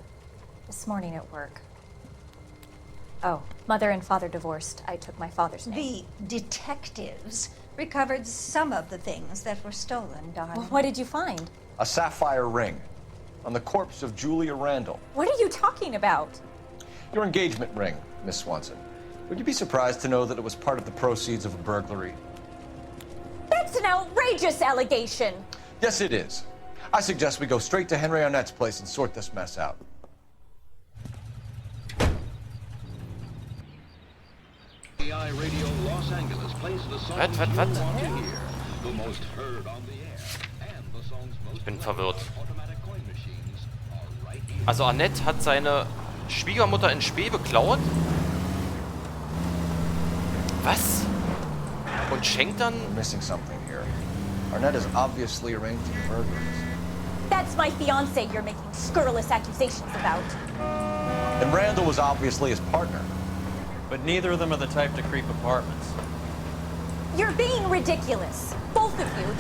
This morning at work. Oh, mother and father divorced. I took my father's name. The detectives recovered some of the things that were stolen, darling. Well, what did you find? A sapphire ring on the corpse of Julia Randall. What are you talking about? Your engagement ring, Miss Swanson. Would you be surprised to know that it was part of the proceeds of a burglary? That's an outrageous allegation. Yes, it is. I suggest we go straight to Henry Arnett's place and sort this mess out. AI Radio Los Angeles plays the songs you want to hear. The most heard on the air. And the songs most Ich bin verwirrt. Also Annette hat seine Schwiegermutter in Spee beklaut? Was? Und schenkt dann... We're missing something here. Arnett is obviously arranging burglaries. That's my fiancé you're making scurrilous accusations about. And Randall was obviously his partner. But neither of them are the type to creep apartments. You're being ridiculous. Both of you.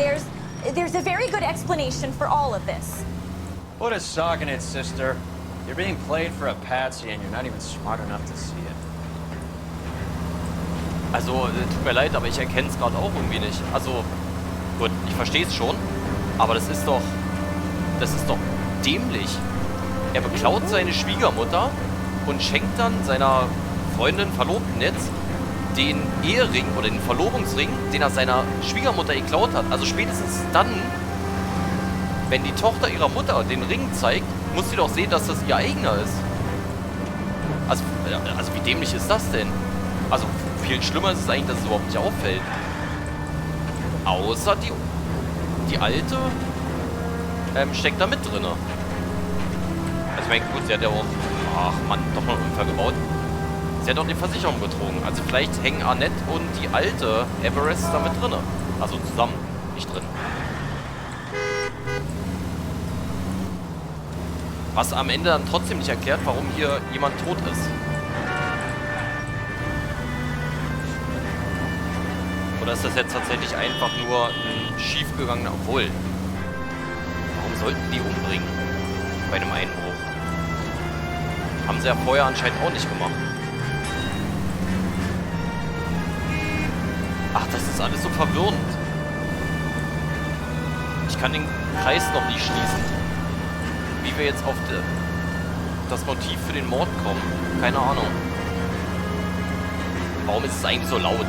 There's a very good explanation for all of this. Put a sock in it, sister. You're being played for a patsy and you're not even smart enough to see it. Also, tut mir leid, aber ich erkenne es gerade auch irgendwie nicht. Also, gut, ich verstehe es schon, aber das ist doch dämlich. Er beklaut seine Schwiegermutter und schenkt dann seiner Freundin, Verlobten jetzt, den Ehering oder den Verlobungsring, den er seiner Schwiegermutter geklaut hat. Also spätestens dann, wenn die Tochter ihrer Mutter den Ring zeigt, muss sie doch sehen, dass das ihr eigener ist. Also wie dämlich ist das denn? Also viel schlimmer ist es eigentlich, dass es überhaupt nicht auffällt. Außer die Alte steckt da mit drin. Also ich meine, gut, sie hat ja auch, ach Mann, doch noch einen Unfall gebaut. Sie hat auch die Versicherung betrogen. Also vielleicht hängen Annette und die alte Everest da mit drin. Also zusammen, nicht drin. Was am Ende dann trotzdem nicht erklärt, warum hier jemand tot ist. Oder ist das jetzt tatsächlich einfach nur ein schiefgegangener... Obwohl, warum sollten die umbringen bei einem Einbruch? Haben sie ja vorher anscheinend auch nicht gemacht. Ach, das ist alles so verwirrend. Ich kann den Kreis noch nie schließen. Wie wir jetzt auf das Motiv für den Mord kommen. Keine Ahnung. Warum ist es eigentlich so laut?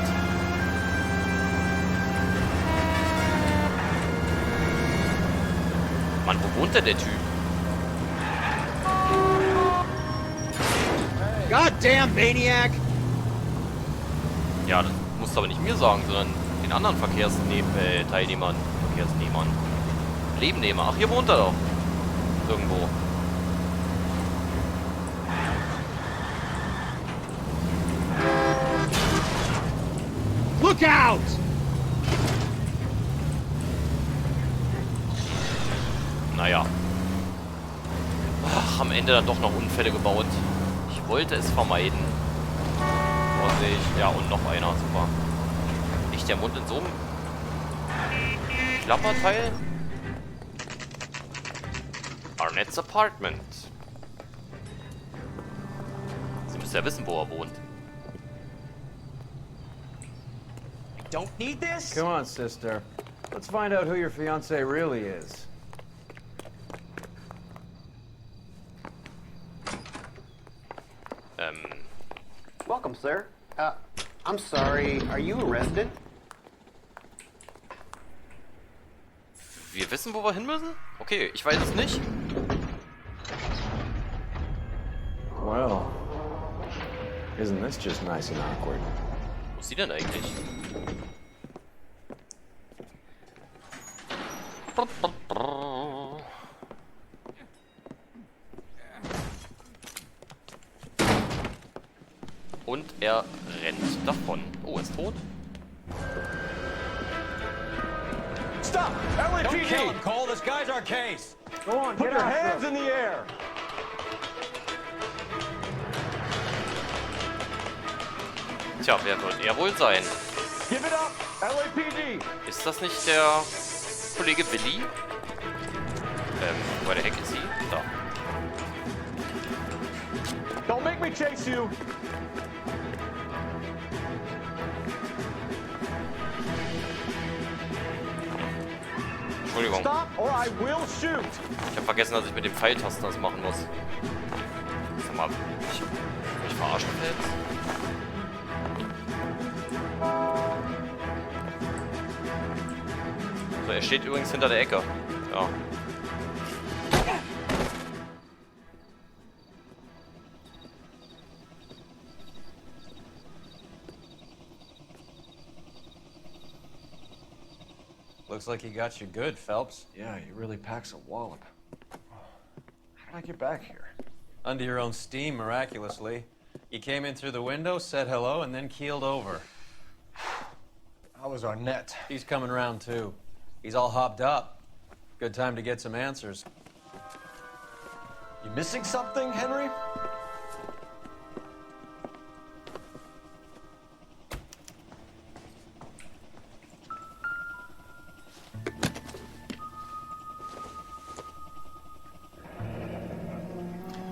Mann, wo wohnt denn der Typ? Goddamn Maniac! Ja, das musst du aber nicht mir sagen, sondern den anderen Verkehrsteilnehmern. Verkehrsnehmern. Lebennehmer. Ach, hier wohnt er doch. Irgendwo. Look out! Naja. Ach, am Ende dann doch noch Unfälle gebaut. Ich wollte es vermeiden. Vorsicht. Ja, und noch einer. Super. Nicht der Mund in so einem Klapperteil. Arnett's Apartment. Sie müssen ja wissen, wo er wohnt. Don't need this? Come on, sister. Let's find out who your fiancé really is. Welcome, sir. I'm sorry, are you a resident? Wir wissen, wo wir hin müssen? Okay, ich weiß es nicht. Well, isn't this just nice and awkward? Wo ist sie denn eigentlich? Und er rennt davon. Oh, er ist tot. Stop! Don't kill LAPD! him, Cole. This guy's our case. Go on, put your hands in the air! Tja, wer wird er wohl sein? Give it up! LAPD! Ist das nicht der Kollege Willi? Wo der Heck ist sie? Da. Don't make me chase you! Entschuldigung. Stop or I will shoot! Ich habe vergessen, dass ich mit dem Pfeiltasten das machen muss. Sag mal, ich verarschen jetzt? So, er steht übrigens hinter der Ecke. Ja. Looks like he got you good, Phelps. Yeah, he really packs a wallop. How did I get back here? Under your own steam, miraculously. You came in through the window, said hello, and then keeled over. How was Arnett? He's coming round, too. He's all hopped up. Good time to get some answers. You missing something, Henry?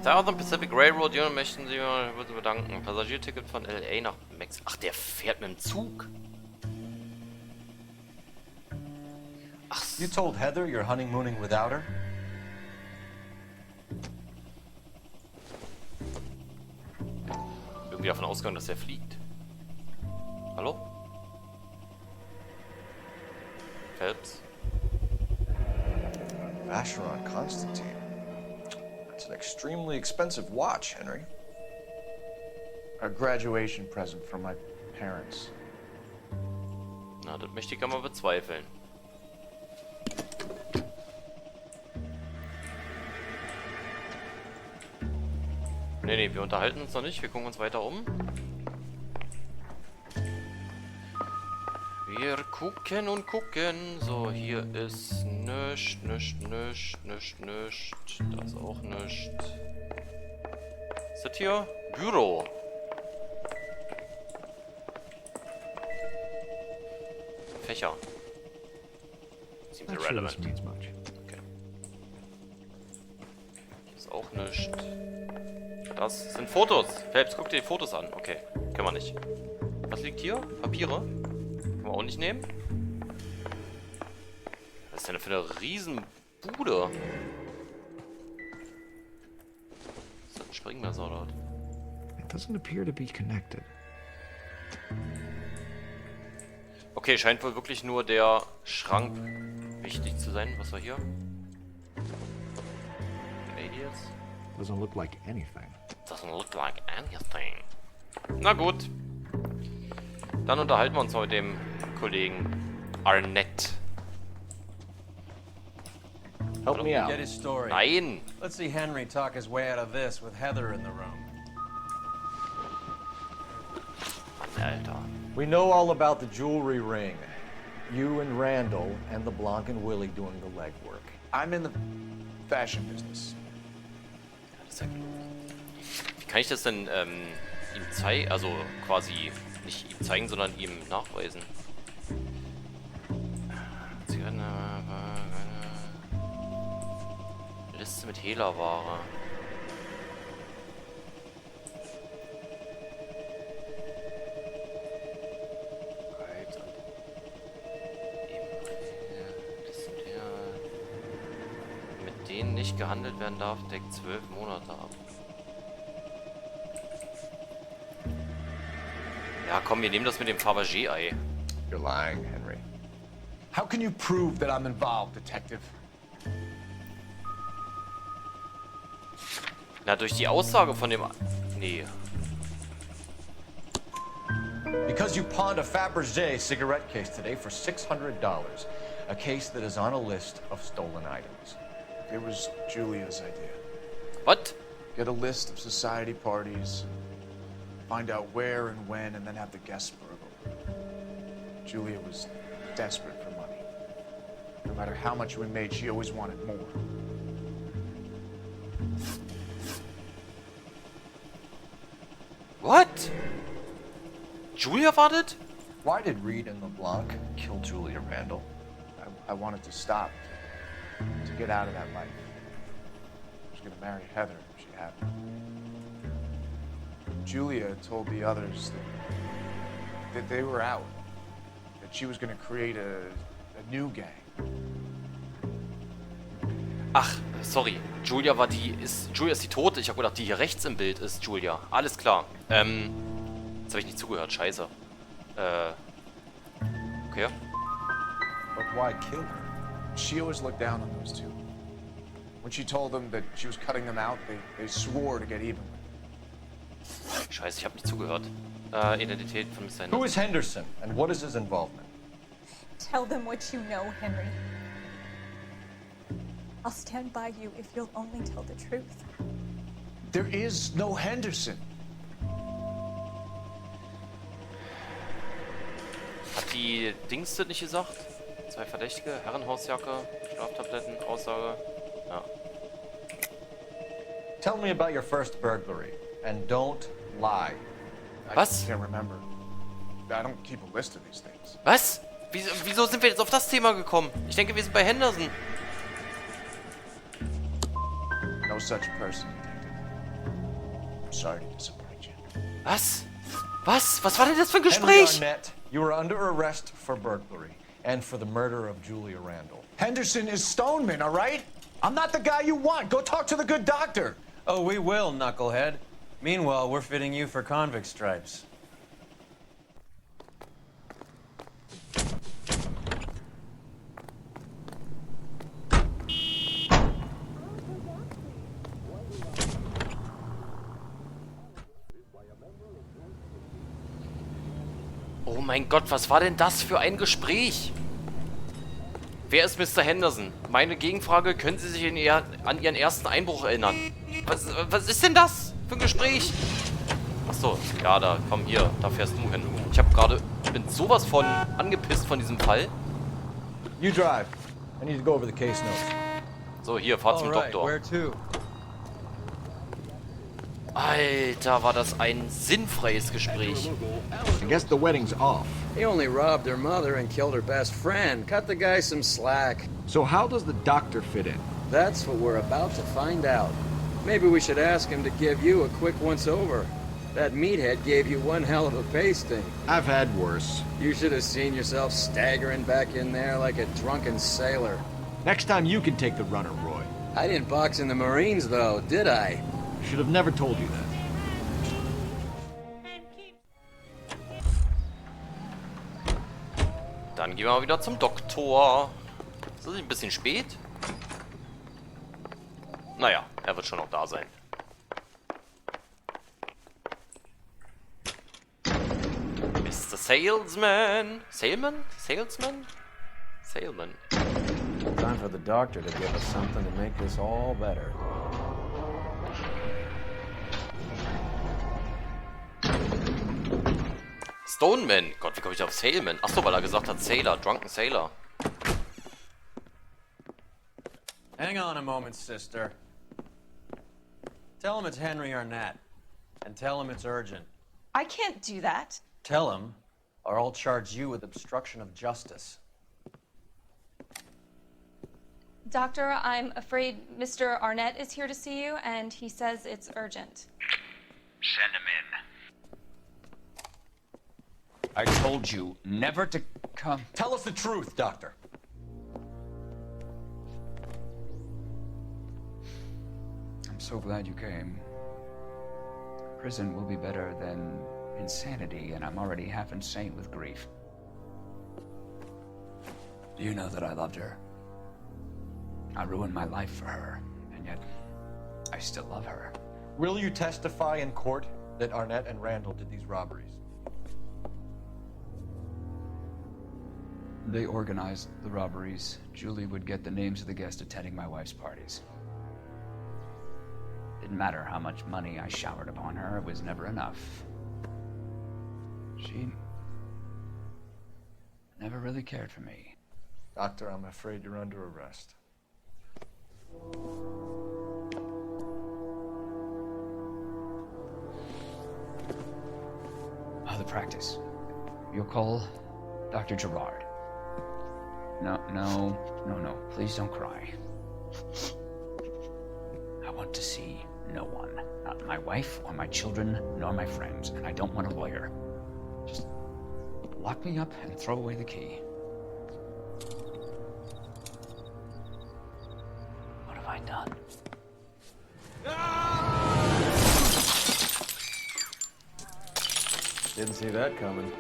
Southern Pacific Railroad Union möchten Sie mal bedanken. Passagierticket von LA nach Mexiko. Ach, der fährt mit dem Zug. Ach, you told Heather you're honeymooning without her? Irgendwie davon ausgegangen, dass er fliegt. Hallo? Phelps? Vacheron Constantine. That's an extremely expensive watch, Henry. A graduation present from my parents. Na, das möchte ich ja mal bezweifeln. Nee, wir unterhalten uns noch nicht. Wir gucken uns weiter um. Wir gucken und gucken. So, hier ist nichts. Da ist auch nichts. Ist das hier? Büro. Fächer. Seems irrelevant. Okay. Hier ist auch nichts. Das sind Fotos. Phelps, guck dir die Fotos an. Okay, können wir nicht. Was liegt hier? Papiere? Können wir auch nicht nehmen. Was ist denn für eine Riesenbude? Ist das ein Springmesser dort? It doesn't appear to be connected. Okay, scheint wohl wirklich nur der Schrank wichtig zu sein. Was war hier? Canadians? Doesn't look like anything. Doesn't look like anything. Na gut. Dann unterhalten wir uns mal mit dem Kollegen Arnett. Help me out. Get his story. Nein. Let's see Henry talk his way out of this with Heather in the room. Mann, Alter. We know all about the jewelry ring. You and Randall and LeBlanc and Willie doing the legwork. I'm in the fashion business. Wie kann ich das denn ihm zeigen? Also quasi nicht ihm zeigen, sondern ihm nachweisen. Liste mit Hehlerware. Mit denen nicht gehandelt werden darf, deckt 12 Monate ab. Ja, komm, wir nehmen das mit dem Fabergé-Ei. You're lying, Henry. How can you prove that I'm involved, Detective? Na, durch die Aussage von dem... Nee. Because you pawned a Fabergé cigarette case today for $600. A case that is on a list of stolen items. It was Julia's idea. What? Get a list of society parties, find out where and when, and then have the guests burgled. Julia was desperate for money. No matter how much we made, she always wanted more. What? Julia wartet? Why did Reed and LeBlanc kill Julia Randall? I wanted to stop, to get out of that life. I was gonna marry Heather if she had me. Julia told the others that they were out, that she was gonna create a new gang. Ach, sorry. Julia ist die Tote. Ich habe gedacht, die hier rechts im Bild ist Julia. Alles klar. Jetzt habe ich nicht zugehört. Scheiße. Okay. But why kill her? She always looked down on those two. When she told them that she was cutting them out, they swore to get even with her. Scheiße, ich habe nicht zugehört. Identität von Mr. Who is Henderson and what is his involvement? Tell them what you know, Henry. I'll stand by you if you'll only tell the truth. There is no Henderson. Hat die Dings das nicht gesagt? 2 Verdächtige, Herrenhausjacke, Schlaftabletten, Aussage. Ja. Tell me about your first burglary and don't lie. Was? I can't remember. I don't keep a list of these things. Was? Wieso sind wir jetzt auf das Thema gekommen? Ich denke, wir sind bei Henderson. No such person, Detective. I'm sorry to disappoint you. Was? Was war denn das für ein Henry Gespräch? Arnett, you are under arrest for burglary and for the murder of Julia Randall. Henderson is Stoneman, all right? I'm not the guy you want. Go talk to the good doctor. Oh, we will, knucklehead. Meanwhile, we're fitting you for convict stripes. Oh mein Gott, was war denn das für ein Gespräch? Wer ist Mr. Henderson? Meine Gegenfrage, können Sie sich an Ihren ersten Einbruch erinnern? Was ist denn das für ein Gespräch? Achso, ja, da, komm hier, da fährst du hin. Bin sowas von angepisst von diesem Fall. You drive. I need to go over the case notes. So, hier, fahr zum Doktor. Where to? Alter, war das ein sinnfreies Gespräch. I guess the wedding's off. He only robbed her mother and killed her best friend. Cut the guy some slack. So how does the doctor fit in? That's what we're about to find out. Maybe we should ask him to give you a quick once-over. That meathead gave you one hell of a pasting. I've had worse. You should have seen yourself staggering back in there like a drunken sailor. Next time you can take the runner, Roy. I didn't box in the Marines, though, did I? Should have never told you that. Dann gehen wir mal wieder zum Doktor. Ist das nicht ein bisschen spät? Naja, er wird schon noch da sein. Mr. Salesman. Salesman? Time for the doctor to give us something to make this all better. Stoneman. Gott, wie komme ich auf Salesman? Achso, weil er gesagt hat Sailor, Drunken Sailor. Hang on a moment, sister. Tell him it's Henry Arnett. And tell him it's urgent. I can't do that. Tell him, or I'll charge you with obstruction of justice. Doctor, I'm afraid Mr. Arnett is here to see you, and he says it's urgent. Send him in. I told you never to come. Tell us the truth, Doctor. I'm so glad you came. Prison will be better than insanity, and I'm already half insane with grief. Do you know that I loved her? I ruined my life for her, and yet I still love her. Will you testify in court that Arnett and Randall did these robberies? They organized the robberies. Julie would get the names of the guests attending my wife's parties. Didn't matter how much money I showered upon her, it was never enough. She never really cared for me. Doctor, I'm afraid you're under arrest. The practice. You'll call Dr. Gerard. No. Please don't cry. I want to see no one. Not my wife or my children, nor my friends. And I don't want a lawyer. Just lock me up and throw away the key. What have I done? Didn't see that coming.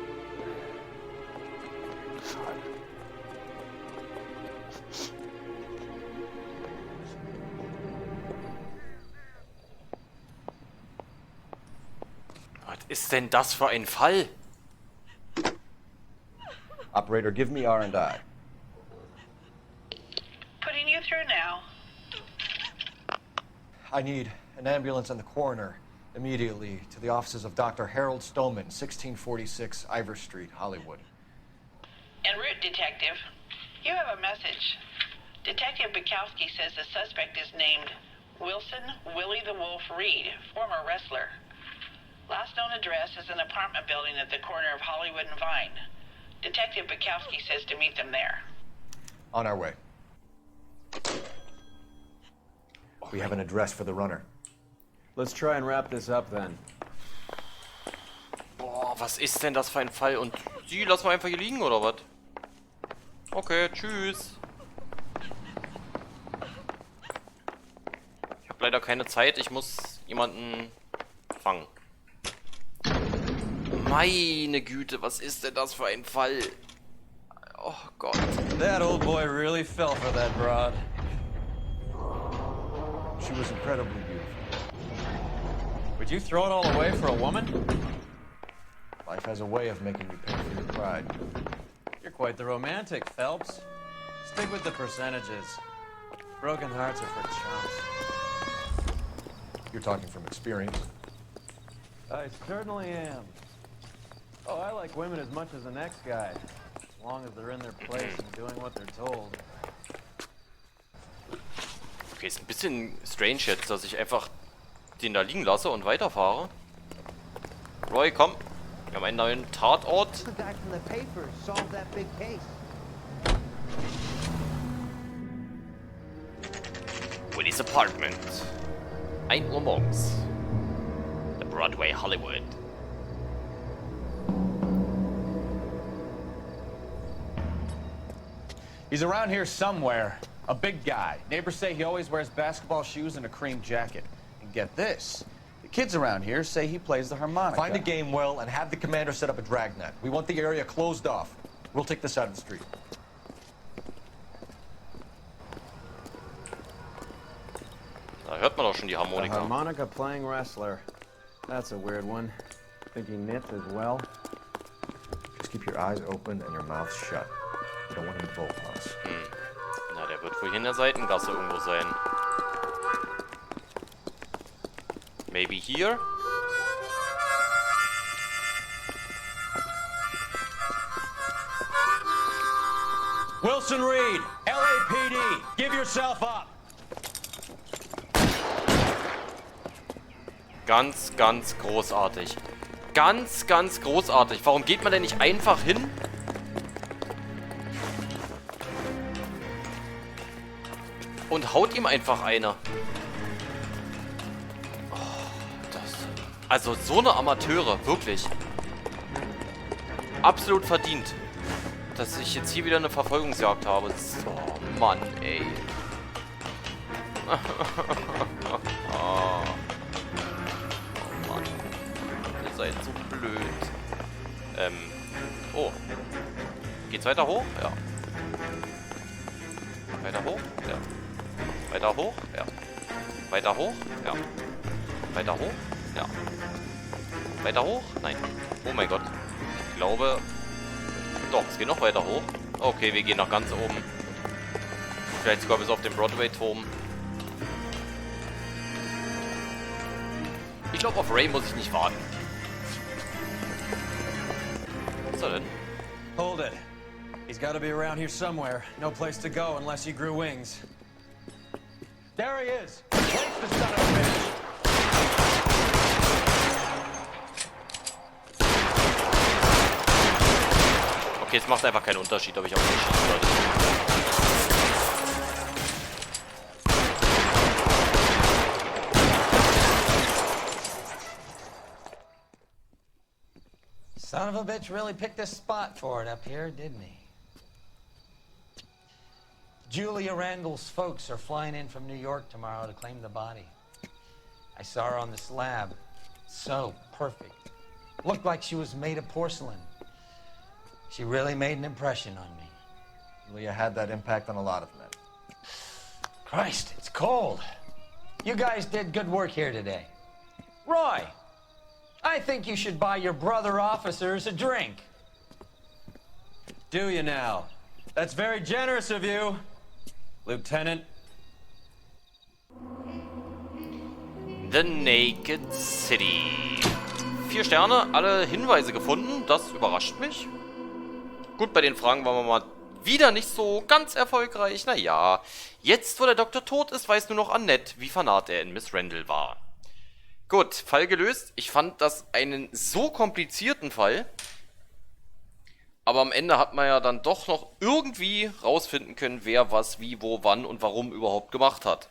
Was ist denn das für ein Fall? Operator, give me R&I. Putting you through now. I need an ambulance and the coroner immediately to the offices of Dr. Harold Stoneman, 1646 Ivor Street, Hollywood. En route, Detective. You have a message. Detective Bukowski says the suspect is named Wilson Willie the Wolf Reed, former wrestler. Last known address is an apartment building at the corner of Hollywood and Vine. Detective Bukowski says to meet them there. On our way. We have an address for the runner. Let's try and wrap this up then. Boah, was ist denn das für ein Fall? Und die lassen wir einfach hier liegen, oder was? Okay, tschüss. Ich habe leider keine Zeit. Ich muss jemanden fangen. Meine Güte, was ist denn das für ein Fall? Oh Gott. That old boy really fell for that broad. She was incredibly beautiful. Would you throw it all away for a woman? Life has a way of making you pay for your pride. You're quite the romantic, Phelps. Stick with the percentages. Broken hearts are for chumps. You're talking from experience. I certainly am. Oh, I like women as much as the next guy. As long as they're in their place and doing what they're told. Okay, ist ein bisschen strange jetzt, dass ich einfach den da liegen lasse und weiterfahre. Roy, komm. Wir haben einen neuen Tatort. Willie's Apartment. 1 Uhr morgens. The Broadway, Hollywood. He's around here somewhere. A big guy. Neighbors say he always wears basketball shoes and a cream jacket. And get this. The kids around here say he plays the harmonica. Find the game well and have the commander set up a dragnet. We want the area closed off. We'll take this side of the street. Da hört man doch schon die The Harmonika. harmonica playing wrestler. That's a weird one. Think he knits as well? Just keep your eyes open and your mouth shut. You don't want him to bolt on us. Na, der wird wohl hier in der Seitengasse irgendwo sein. Maybe here? Wilson Reed, LAPD, give yourself up. Ganz, ganz großartig. Ganz, ganz großartig. Warum geht man denn nicht einfach hin? Und haut ihm einfach eine. Oh, also so eine Amateure, wirklich. Absolut verdient, dass ich jetzt hier wieder eine Verfolgungsjagd habe. Oh Mann, ey. Oh Mann. Ihr seid so blöd. Oh. Geht's weiter hoch? Ja. Weiter hoch? Ja. Weiter hoch? Ja. Weiter hoch? Ja. Weiter hoch? Ja. Weiter hoch? Nein. Oh mein Gott. Ich glaube... Doch, es geht noch weiter hoch. Okay, wir gehen nach ganz oben. Vielleicht sogar bis auf den Broadway-Turm. Ich glaube, auf Ray muss ich nicht warten. Was ist er denn? Hold it. He's got to be around here somewhere. No place to go unless he grew wings. There he is. Place the son of a bitch. Okay, es macht einfach keinen Unterschied, ob ich auf den schieße oder nicht. Son of a bitch really picked a spot for it up here, didn't he? Julia Randall's folks are flying in from New York tomorrow to claim the body. I saw her on the slab. So perfect. Looked like she was made of porcelain. She really made an impression on me. Julia had that impact on a lot of men. Christ, it's cold. You guys did good work here today. Roy, I think you should buy your brother officers a drink. Do you now? That's very generous of you, Lieutenant. The Naked City. 4 Sterne, alle Hinweise gefunden. Das überrascht mich. Gut, bei den Fragen waren wir mal wieder nicht so ganz erfolgreich. Naja, jetzt, wo der Doktor tot ist, weiß nur noch Annette, wie fanat er in Miss Randall war. Gut, Fall gelöst. Ich fand das einen so komplizierten Fall. Aber am Ende hat man ja dann doch noch irgendwie rausfinden können, wer was, wie, wo, wann und warum überhaupt gemacht hat.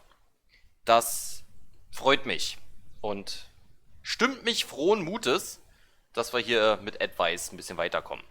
Das freut mich und stimmt mich frohen Mutes, dass wir hier mit Advice ein bisschen weiterkommen.